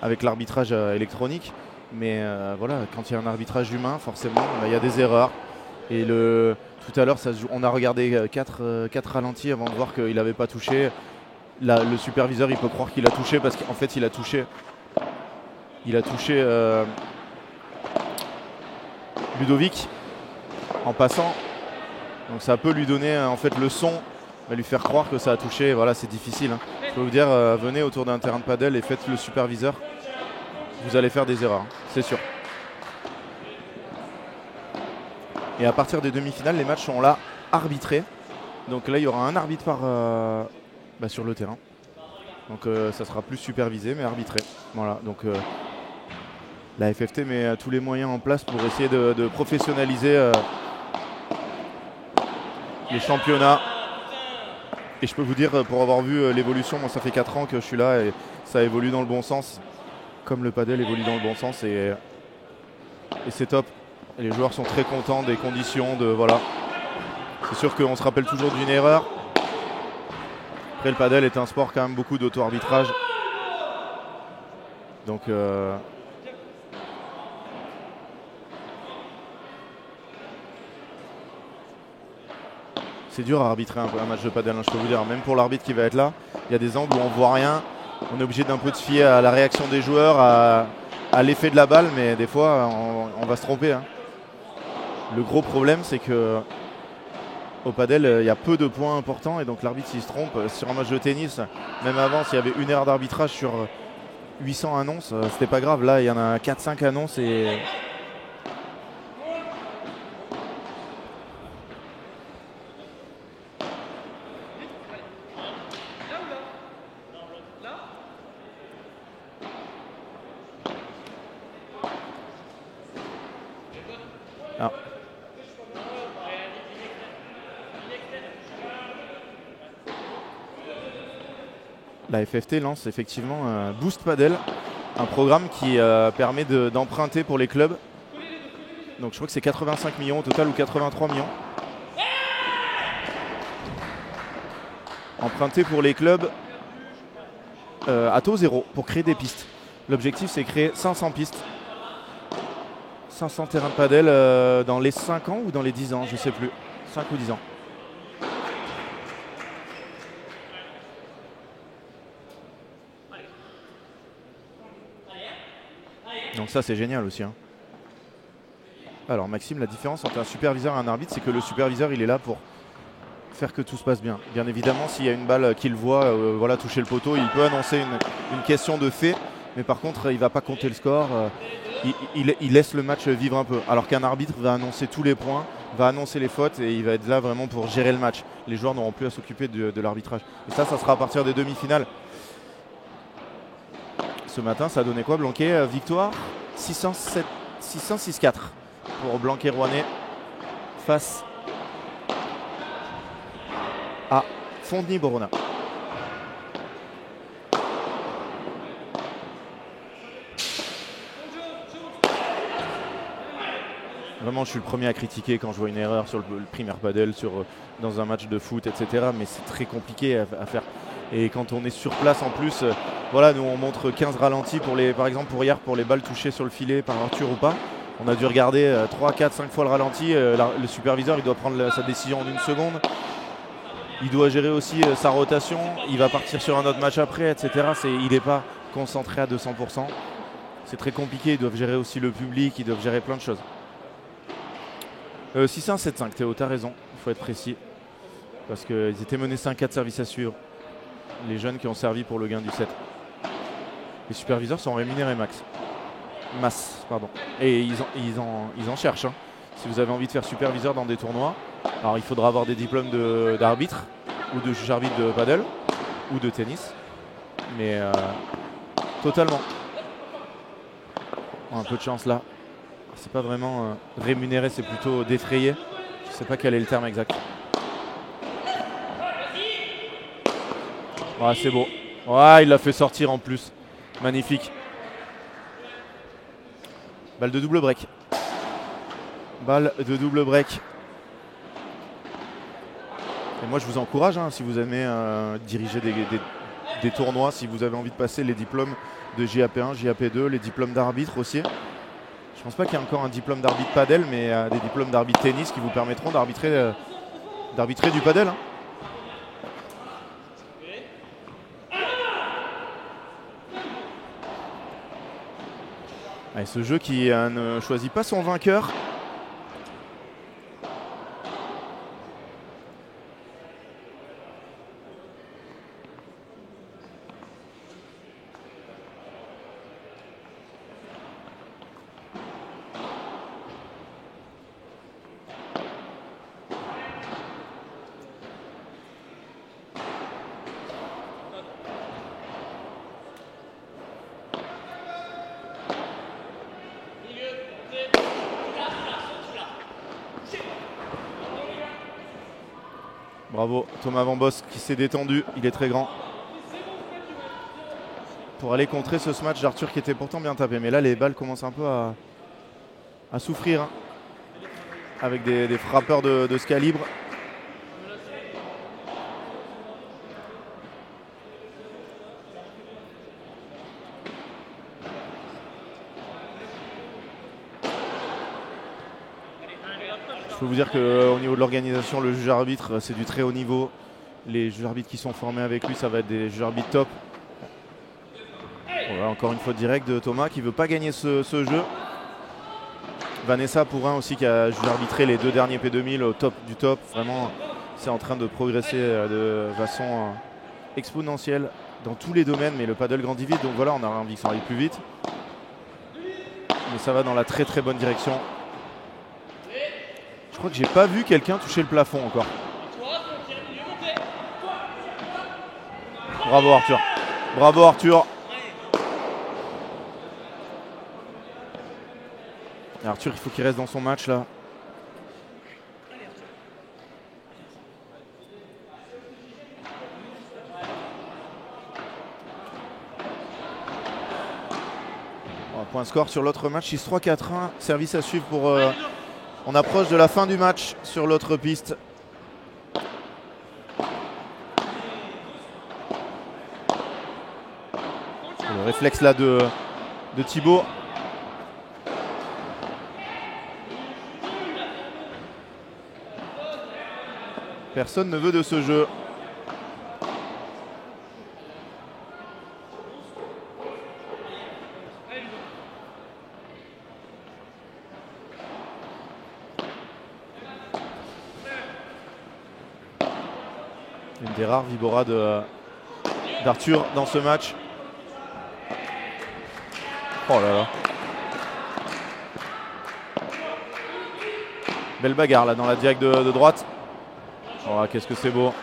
avec l'arbitrage électronique. Mais voilà, quand il y a un arbitrage humain, forcément, il y a des erreurs. Et tout à l'heure, on a regardé 4 ralentis avant de voir qu'il n'avait pas touché. Là, le superviseur, il peut croire qu'il a touché parce qu'en fait, il a touché Ludovic en passant. Donc ça peut lui donner en fait le son, lui faire croire que ça a touché. Voilà, c'est difficile. Hein. Je peux vous dire, venez autour d'un terrain de padel et faites le superviseur. Vous allez faire des erreurs, hein, c'est sûr. Et à partir des demi-finales, les matchs sont là arbitrés. Donc là, il y aura un arbitre sur le terrain. Donc ça sera plus supervisé mais arbitré. Voilà, donc la FFT met tous les moyens en place pour essayer de professionnaliser les championnats. Et je peux vous dire, pour avoir vu l'évolution, moi ça fait 4 ans que je suis là et ça évolue dans le bon sens. Comme le padel évolue dans le bon sens et c'est top. Et les joueurs sont très contents des conditions, voilà. C'est sûr qu'on se rappelle toujours d'une erreur. Après le padel est un sport quand même beaucoup d'auto-arbitrage. Donc c'est dur à arbitrer un match de padel, hein, je peux vous dire. Même pour l'arbitre qui va être là, il y a des angles où on voit rien. On est obligé d'un peu de se fier à la réaction des joueurs, à l'effet de la balle, mais des fois on va se tromper. Hein. Le gros problème, c'est que au padel, il y a peu de points importants et donc l'arbitre s'il se trompe sur un match de tennis, même avant s'il y avait une erreur d'arbitrage sur 800 annonces, c'était pas grave. Là, il y en a 4-5 annonces et la FFT lance effectivement Boost Padel, un programme qui permet d'emprunter pour les clubs. Donc je crois que c'est 85 millions au total ou 83 millions. Emprunter pour les clubs à taux zéro pour créer des pistes. L'objectif c'est créer 500 pistes. 500 terrains de padel dans les 5 ans ou dans les 10 ans, je ne sais plus. 5 ou 10 ans. Donc ça c'est génial aussi. Hein. Alors Maxime, la différence entre un superviseur et un arbitre, c'est que le superviseur il est là pour faire que tout se passe bien. Bien évidemment, s'il y a une balle qu'il voit voilà, toucher le poteau, il peut annoncer une question de fait, mais par contre il ne va pas compter le score, il laisse le match vivre un peu. Alors qu'un arbitre va annoncer tous les points, va annoncer les fautes et il va être là vraiment pour gérer le match. Les joueurs n'auront plus à s'occuper de l'arbitrage. Et ça sera à partir des demi-finales. Ce matin, ça a donné quoi Blanquet? Victoire 600-6-4 pour Blanquet-Rouennais face à Fontenay-Borona. Vraiment, je suis le premier à critiquer quand je vois une erreur sur le primaire padel, dans un match de foot, etc. Mais c'est très compliqué à faire. Et quand on est sur place en plus, voilà, nous on montre 15 ralentis par exemple pour hier, pour les balles touchées sur le filet par Arthur ou pas. On a dû regarder 3, 4, 5 fois le ralenti. Le superviseur, il doit prendre sa décision en 1 seconde. Il doit gérer aussi sa rotation. Il va partir sur un autre match après, etc. Il n'est pas concentré à 200%. C'est très compliqué. Ils doivent gérer aussi le public. Ils doivent gérer plein de choses. 6-1, 7-5. Théo, tu as raison. Il faut être précis. Parce qu'ils étaient menés 5-4 services à suivre. Les jeunes qui ont servi pour le gain du set. Les superviseurs sont rémunérés masse, pardon. Et ils en cherchent. Hein. Si vous avez envie de faire superviseur dans des tournois, alors il faudra avoir des diplômes d'arbitre ou de juge arbitre de padel ou de tennis. Mais totalement. Un peu de chance là. C'est pas vraiment rémunéré, c'est plutôt défrayé. Je sais pas quel est le terme exact. Ouais, c'est beau. Ouais, il l'a fait sortir en plus. Magnifique. Balle de double break. Balle de double break. Et moi, je vous encourage, hein, si vous aimez diriger des tournois, si vous avez envie de passer les diplômes de JAP1, JAP2, les diplômes d'arbitre aussi. Je pense pas qu'il y ait encore un diplôme d'arbitre padel, mais des diplômes d'arbitre tennis qui vous permettront d'arbitrer du padel. Hein. Allez, ce jeu qui ne choisit pas son vainqueur. Bravo Thomas Van Bos qui s'est détendu, il est très grand. Pour aller contrer ce smash d'Arthur qui était pourtant bien tapé. Mais là les balles commencent un peu à souffrir. Hein, avec des frappeurs de ce calibre. Je peux vous dire qu'au niveau de l'organisation, le juge arbitre, c'est du très haut niveau. Les juges arbitres qui sont formés avec lui, ça va être des juges arbitres top. Voilà, encore une faute directe de Thomas qui ne veut pas gagner ce jeu. Vanessa Pourrin aussi qui a jugé arbitré les 2 derniers P2000 au top du top. Vraiment, c'est en train de progresser de façon exponentielle dans tous les domaines. Mais le paddle grandit vite, donc voilà, on a envie que ça aille plus vite. Mais ça va dans la très très bonne direction. Je crois que j'ai pas vu quelqu'un toucher le plafond encore. Bravo Arthur. Bravo Arthur. Et Arthur, il faut qu'il reste dans son match là. Point score sur l'autre match, 6-3, 4-1. Service à suivre pour... on approche de la fin du match sur l'autre piste. Le réflexe là de Thibaut. Personne ne veut de ce jeu. Une des rares Vibora d'Arthur dans ce match. Oh là là. Belle bagarre là dans la direct de droite. Oh, qu'est-ce que c'est beau.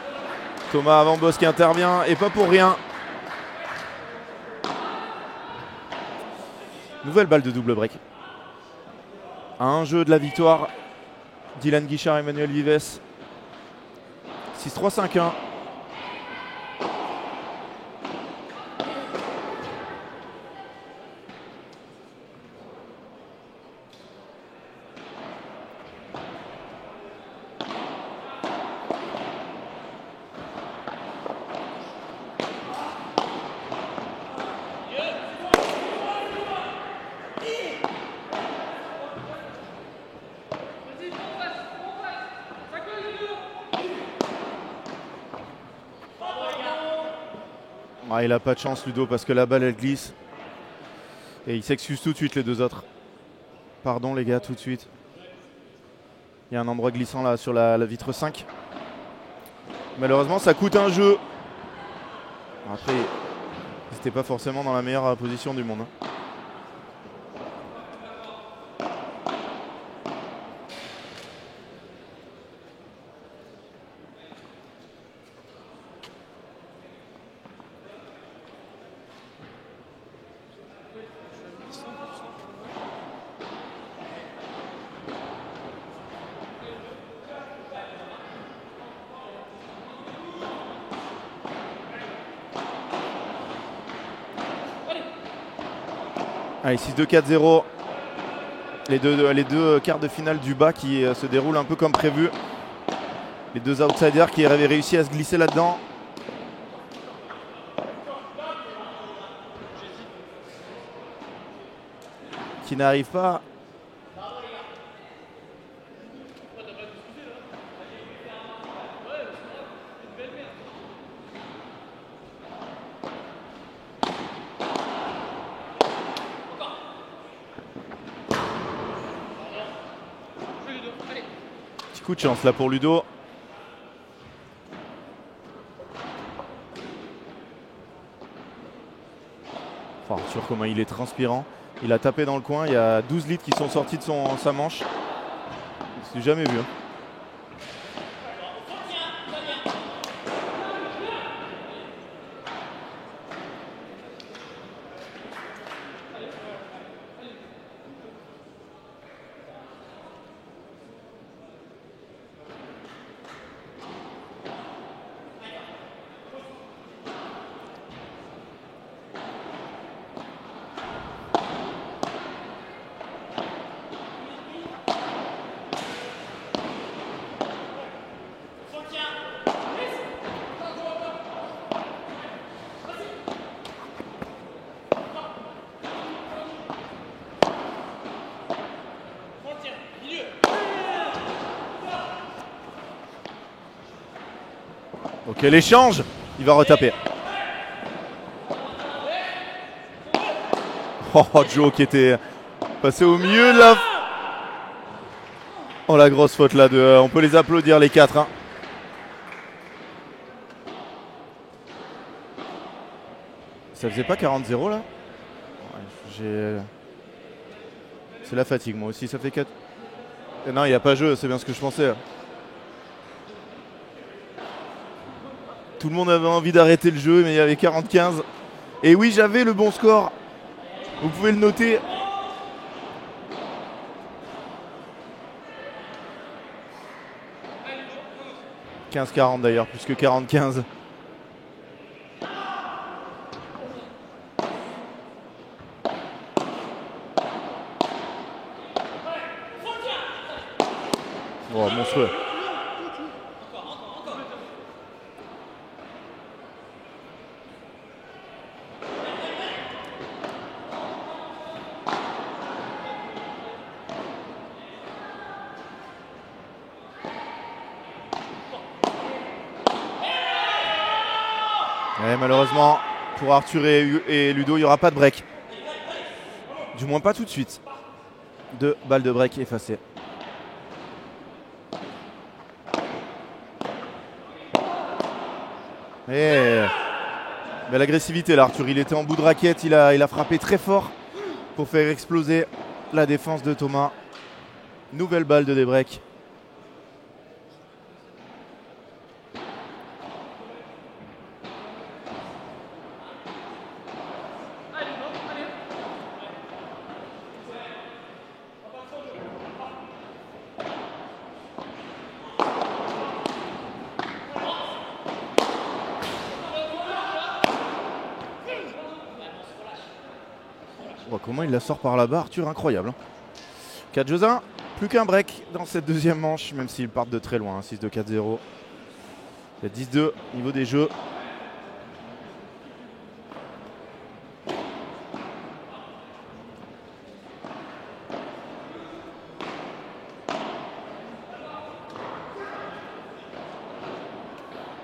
Thomas Avambos qui intervient et pas pour rien. Nouvelle balle de double break. À un jeu de la victoire. Dylan Guichard, Emmanuel Vives. 6-3, 5-1. Ah, il n'a pas de chance Ludo parce que la balle elle glisse. Et il s'excuse tout de suite les deux autres. Pardon les gars, tout de suite. Il y a un endroit glissant là sur la vitre 5. Malheureusement ça coûte un jeu. Après, ils n'étaient pas forcément dans la meilleure position du monde. Allez, 6-2, 4-0. Les deux quarts de finale du bas qui se déroulent un peu comme prévu. Les deux outsiders qui avaient réussi à se glisser là-dedans. Qui n'arrivent pas. Coup de chance là pour Ludo. Oh, Arthur, comment il est transpirant. Il a tapé dans le coin. Il y a 12 litres qui sont sortis de sa manche. Je l'ai jamais vu. Hein. Ok, l'échange, il va retaper. Oh, Joe qui était passé au milieu de la... Oh, la grosse faute là, on peut les applaudir les quatre. Hein. Ça faisait pas 40-0 là ouais, c'est la fatigue, moi aussi, ça fait 4... Non, il n'y a pas jeu, c'est bien ce que je pensais. Tout le monde avait envie d'arrêter le jeu, mais il y avait 40-15. Et oui, j'avais le bon score. Vous pouvez le noter. « 15-40 d'ailleurs, plus que 40-15. » Oh, monstrueux. Et malheureusement, pour Arthur et Ludo, il n'y aura pas de break. Du moins pas tout de suite. 2 balles de break effacées. Et belle agressivité là, Arthur. Il était en bout de raquette, il a frappé très fort pour faire exploser la défense de Thomas. Nouvelle balle de Debrecq. Comment il la sort par là-bas, Arthur, incroyable. 4 jeux 1, plus qu'un break dans cette deuxième manche, même s'ils partent de très loin, 6-2, 4-0. Il y a 10-2 niveau des jeux.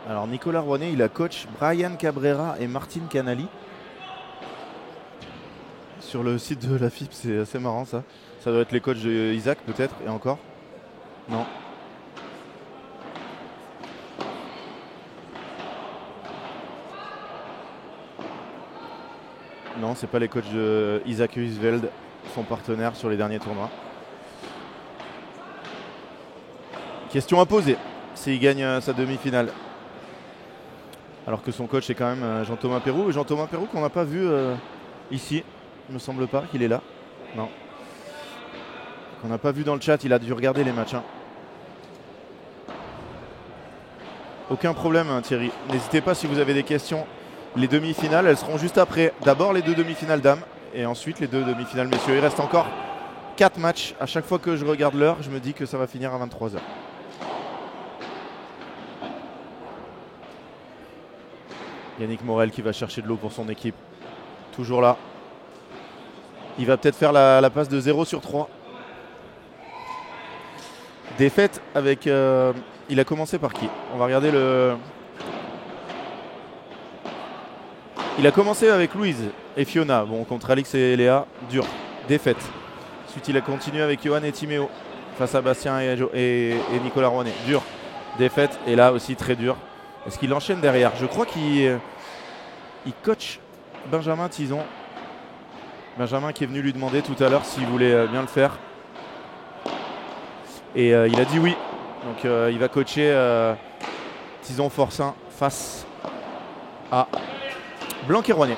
Alors Nicolas Rouanet, il a coach Brian Cabrera et Martin Canali. Sur le site de la FIP, c'est assez marrant ça. Ça doit être les coachs de Isaac peut-être, et encore. Non. Non, c'est pas les coachs de Isaac Huisveld, son partenaire sur les derniers tournois. Question à poser, s'il gagne sa demi-finale. Alors que son coach est quand même Jean-Thomas Perroux. Et Jean-Thomas Perroux qu'on n'a pas vu ici. Il me semble pas qu'il est là. Non. Qu'on n'a pas vu dans le chat, il a dû regarder les matchs. Hein. Aucun problème Thierry. N'hésitez pas si vous avez des questions. Les demi-finales, elles seront juste après. D'abord les 2 demi-finales dames et ensuite les 2 demi-finales messieurs. Il reste encore 4 matchs. À chaque fois que je regarde l'heure, je me dis que ça va finir à 23h. Yannick Morel qui va chercher de l'eau pour son équipe. Toujours là. Il va peut-être faire la passe de 0 sur 3. Défaite avec... il a commencé par qui? On va regarder le... Il a commencé avec Louise et Fiona. Bon, contre Alix et Léa, dur. Défaite. Ensuite, il a continué avec Johan et Timéo. Face à Bastien et Nicolas Rouanet. Dur. Défaite. Et là aussi, très dur. Est-ce qu'il enchaîne derrière? Je crois qu'il coach Benjamin Tison. Benjamin qui est venu lui demander tout à l'heure s'il voulait bien le faire. Et il a dit oui. Donc il va coacher Tison Forcin face à Blanc et Rouanet.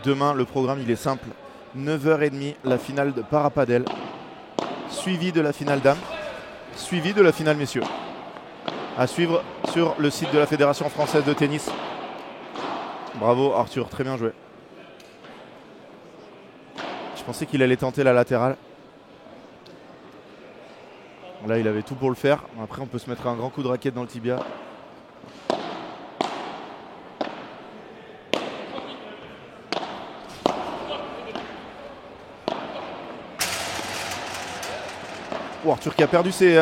Demain, le programme il est simple. 9h30, la finale de Parapadel, suivi de la finale dames, suivi de la finale messieurs. À suivre sur le site de la Fédération française de tennis. Bravo Arthur, très bien joué. Je pensais qu'il allait tenter la latérale. Là, il avait tout pour le faire. Après, on peut se mettre un grand coup de raquette dans le tibia. Oh, Arthur qui a perdu ses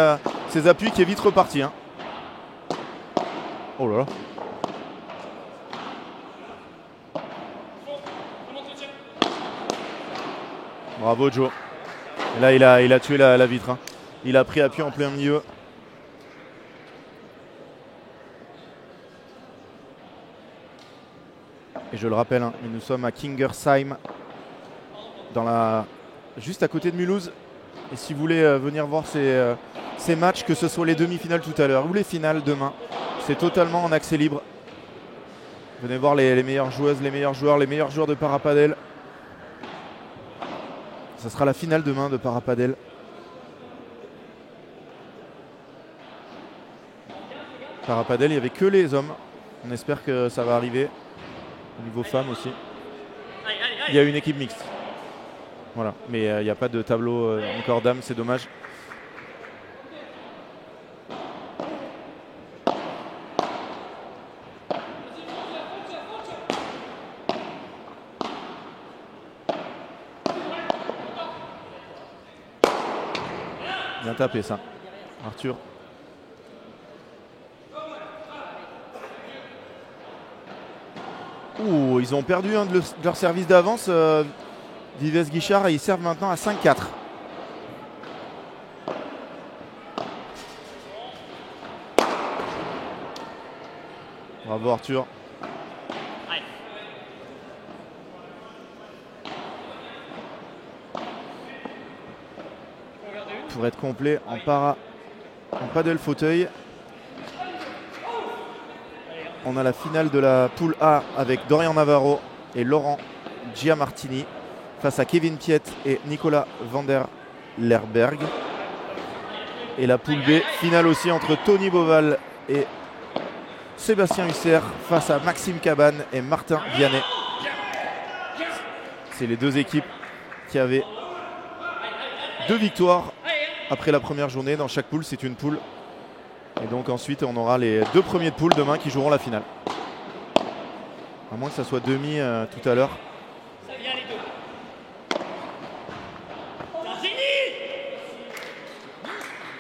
appuis, qui est vite reparti. Hein. Oh là là. Bravo Joe. Et là, il a tué la vitre. Hein. Il a pris appui en plein milieu. Et je le rappelle, hein, nous sommes à Kingersheim, juste à côté de Mulhouse. Et si vous voulez venir voir ces matchs, que ce soit les demi-finales tout à l'heure ou les finales demain, c'est totalement en accès libre. Venez voir les meilleures joueuses, les meilleurs joueurs de Parapadel. Ça sera la finale demain de Parapadel. Parapadel, il n'y avait que les hommes. On espère que ça va arriver. Au niveau femmes aussi. Il y a une équipe mixte. Voilà, mais il n'y a pas de tableau encore dames, c'est dommage. Bien tapé ça, Arthur. Ouh, ils ont perdu un de leur service d'avance. Vives Guichard, et ils servent maintenant à 5-4. Bravo Arthur. Pour être complet en paddle fauteuil. On a la finale de la poule A avec Dorian Navarro et Laurent Giamartini face à Kevin Piet et Nicolas van der Lerberg. Et la poule B, finale aussi entre Tony Boval et Sébastien Husser face à Maxime Cabane et Martin Vianney. C'est les deux équipes qui avaient 2 victoires après la première journée. Dans chaque poule, c'est une poule. Et donc ensuite, on aura les 2 premiers de poule demain qui joueront la finale. À moins que ça soit demi tout à l'heure.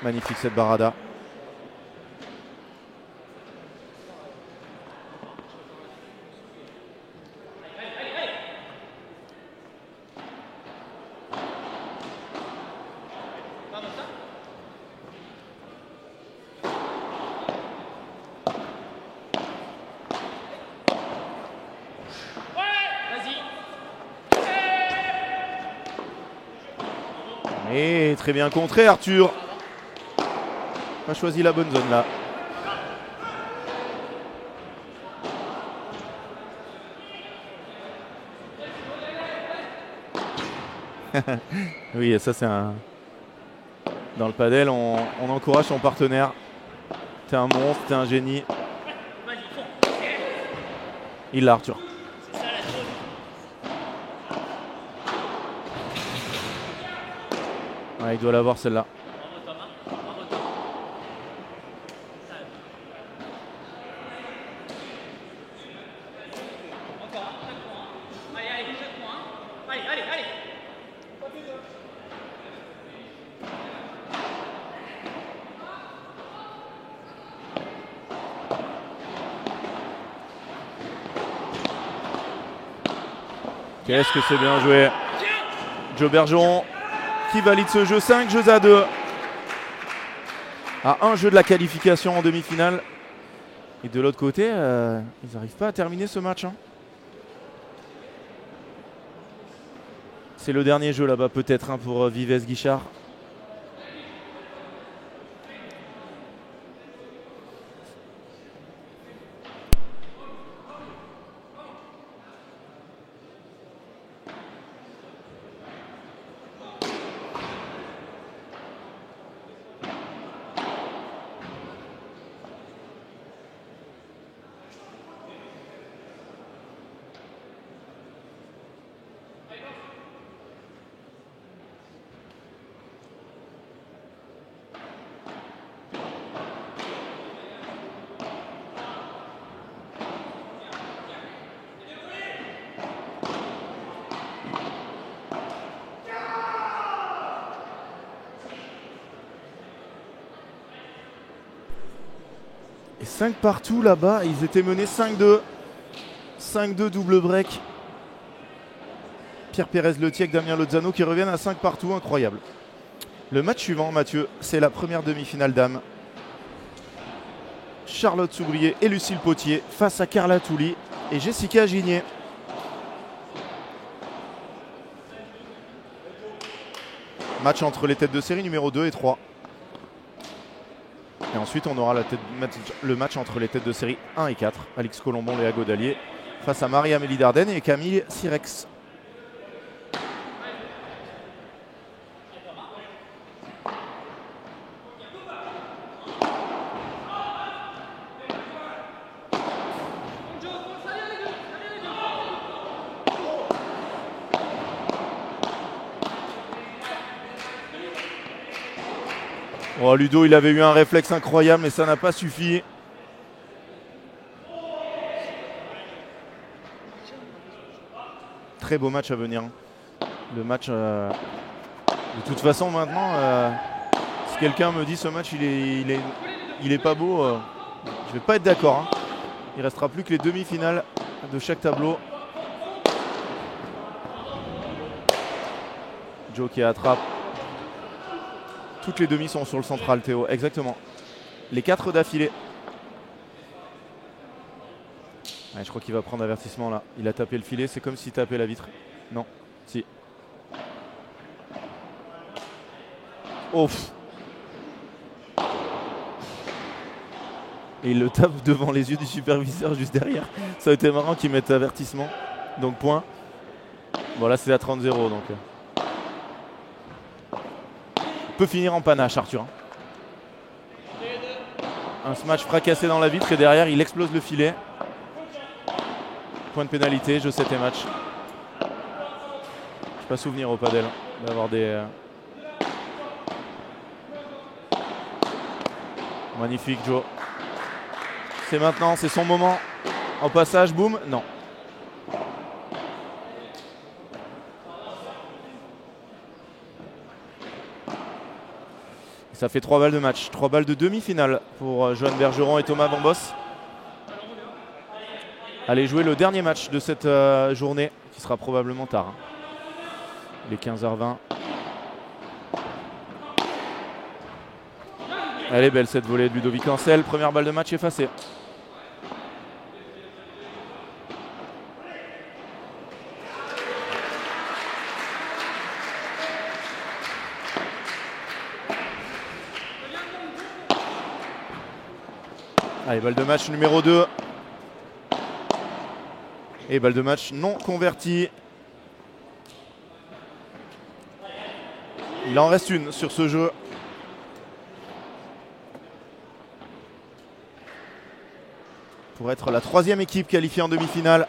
Magnifique cette barada. Et très bien contré Arthur. Pas choisi la bonne zone là. Oui, ça c'est un... Dans le padel, on encourage son partenaire. T'es un monstre, t'es un génie. Il l'a Arthur. Ouais, il doit l'avoir celle-là. Qu'est-ce que c'est bien joué. Joe Bergeron qui valide ce jeu. 5 jeux à 2. À un jeu de la qualification en demi-finale. Et de l'autre côté, ils n'arrivent pas à terminer ce match. Hein. C'est le dernier jeu là-bas peut-être hein, pour Vives Guichard. Et 5 partout là-bas, ils étaient menés 5-2. 5-2 double break. Pierre Pérez-Letiec, Damien Lozano qui reviennent à 5 partout, incroyable. Le match suivant, Mathieu, c'est la première demi-finale dames. Charlotte Soubrier et Lucille Potier face à Carla Touli et Jessica Gigné. Match entre les têtes de série numéro 2 et 3. Et ensuite, on aura le match entre les têtes de série 1 et 4. Alix Colombon, Léa Godalier face à Marie-Amélie Dardenne et Camille Sirex. Oh, Ludo, il avait eu un réflexe incroyable, mais ça n'a pas suffi. Très beau match à venir. Le match, de toute façon, maintenant, si quelqu'un me dit ce match, il est pas beau, je vais pas être d'accord. Hein. Il restera plus que les demi-finales de chaque tableau. Joe qui attrape. Toutes les demi sont sur le central, Théo. Exactement. Les 4 d'affilée. Ouais, je crois qu'il va prendre avertissement là. Il a tapé le filet. C'est comme s'il tapait la vitre. Non. Si. Oh. Et il le tape devant les yeux du superviseur juste derrière. Ça a été marrant qu'il mette avertissement. Donc point. Bon là c'est à 30-0 donc. Peut finir en panache Arthur. Un smash fracassé dans la vitre et derrière il explose le filet. Point de pénalité, jeu 7 et match. Je n'ai pas souvenir au padel d'avoir des... Magnifique Joe. C'est maintenant, c'est son moment. En passage, boum, non. Ça fait 3 balles de match. 3 balles de demi-finale pour Johan Bergeron et Thomas Bambos. Allez jouer le dernier match de cette journée, qui sera probablement tard. Les 15h20. Elle est belle cette volée de Ludovic Ancel. Première balle de match effacée. Allez, balle de match numéro 2. Et balle de match non convertie. Il en reste une sur ce jeu. Pour être la 3e équipe qualifiée en demi-finale.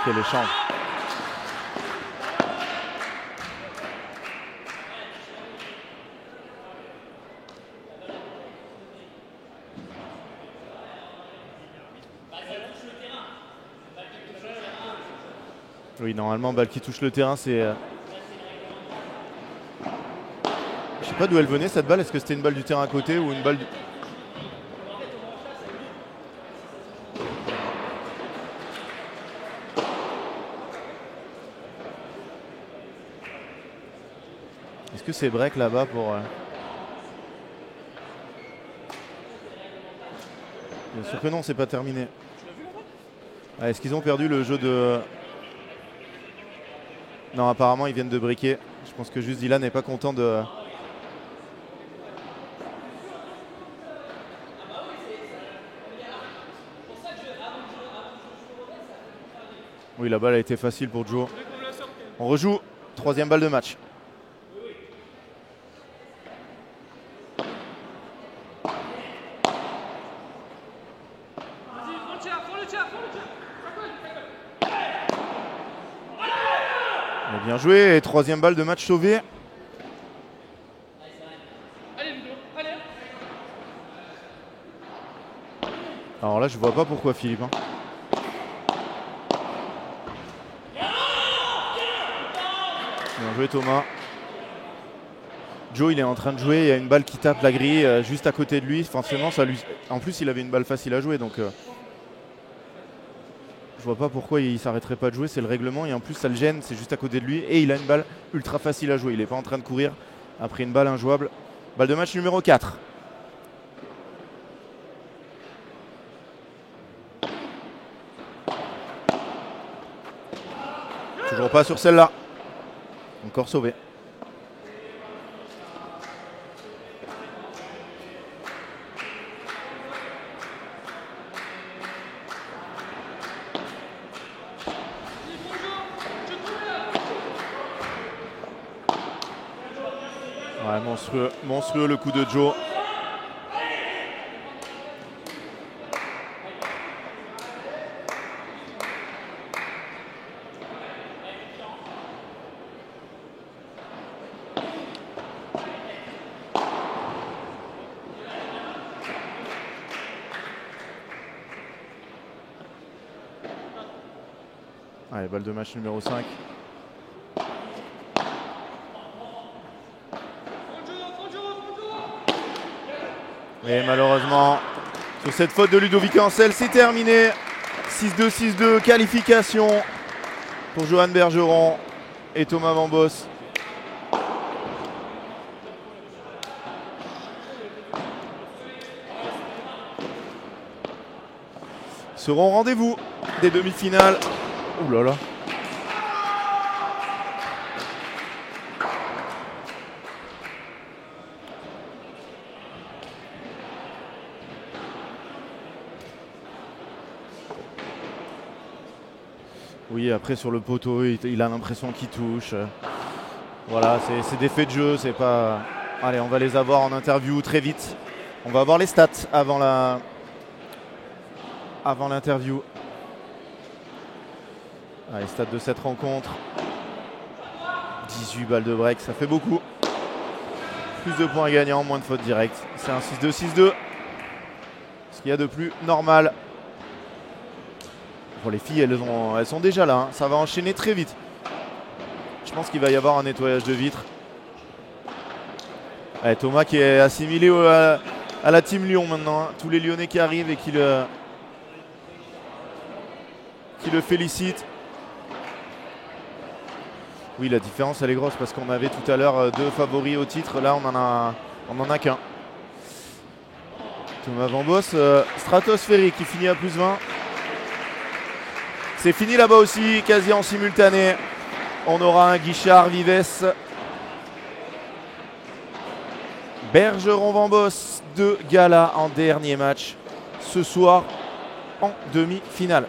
Quel échange. Oui, normalement, balle qui touche le terrain, c'est... Je sais pas d'où elle venait cette balle. Est-ce que c'était une balle du terrain à côté ou une balle... Est-ce que c'est break là-bas pour... Bien sûr que non, c'est pas terminé. Ah, est-ce qu'ils ont perdu le jeu de... Non, apparemment, ils viennent de briquer. Je pense que juste Dylan n'est pas content de... Oui, la balle a été facile pour Joe. On rejoue. 3e balle de match. Bien joué. Et 3e balle de match sauvée. Alors là, je vois pas pourquoi Philippe. Bien joué Thomas. Joe, il est en train de jouer. Il y a une balle qui tape la grille juste à côté de lui. Forcément, ça lui... En plus, il avait une balle facile à jouer. Donc, je vois pas pourquoi il s'arrêterait pas de jouer. C'est le règlement. Et en plus, ça le gêne. C'est juste à côté de lui. Et il a une balle ultra facile à jouer. Il n'est pas en train de courir après une balle injouable. Balle de match numéro 4. Toujours pas sur celle-là. Encore sauvé. Ouais, monstrueux, monstrueux le coup de Joe. Allez, balle de match numéro 5. Et malheureusement, sur cette faute de Ludovic Ancel, c'est terminé. 6-2, 6-2, qualification pour Johan Bergeron et Thomas Vambos. Seront au rendez-vous des demi-finales. Ouh là là. Oui, après sur le poteau, il a l'impression qu'il touche. Voilà, c'est des faits de jeu, c'est pas... Allez, on va les avoir en interview très vite. On va avoir les stats avant l'interview. Allez, stats de cette rencontre. 18 balles de break, ça fait beaucoup. Plus de points gagnants, moins de fautes directes. C'est un 6-2, 6-2. Ce qu'il y a de plus normal. Bon, les filles, elles sont déjà là. Hein. Ça va enchaîner très vite. Je pense qu'il va y avoir un nettoyage de vitres. Allez, Thomas qui est assimilé à la team Lyon maintenant. Hein. Tous les Lyonnais qui arrivent et qui le félicitent. Oui, la différence elle est grosse parce qu'on avait tout à l'heure 2 favoris au titre. Là, on en a qu'un. Thomas Vambos, stratosphérique qui finit à plus 20. C'est fini là-bas aussi, quasi en simultané. On aura un Guichard Vives. Bergeron Vambos de gala en dernier match ce soir en demi-finale.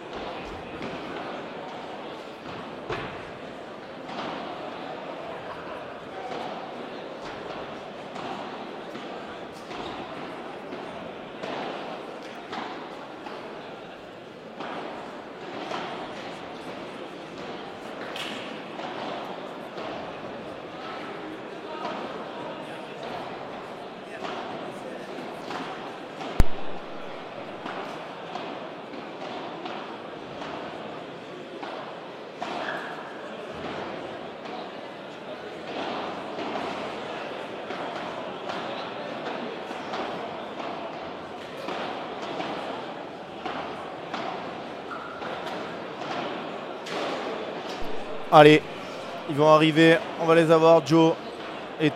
Allez, ils vont arriver, on va les avoir, Joe et Thomas.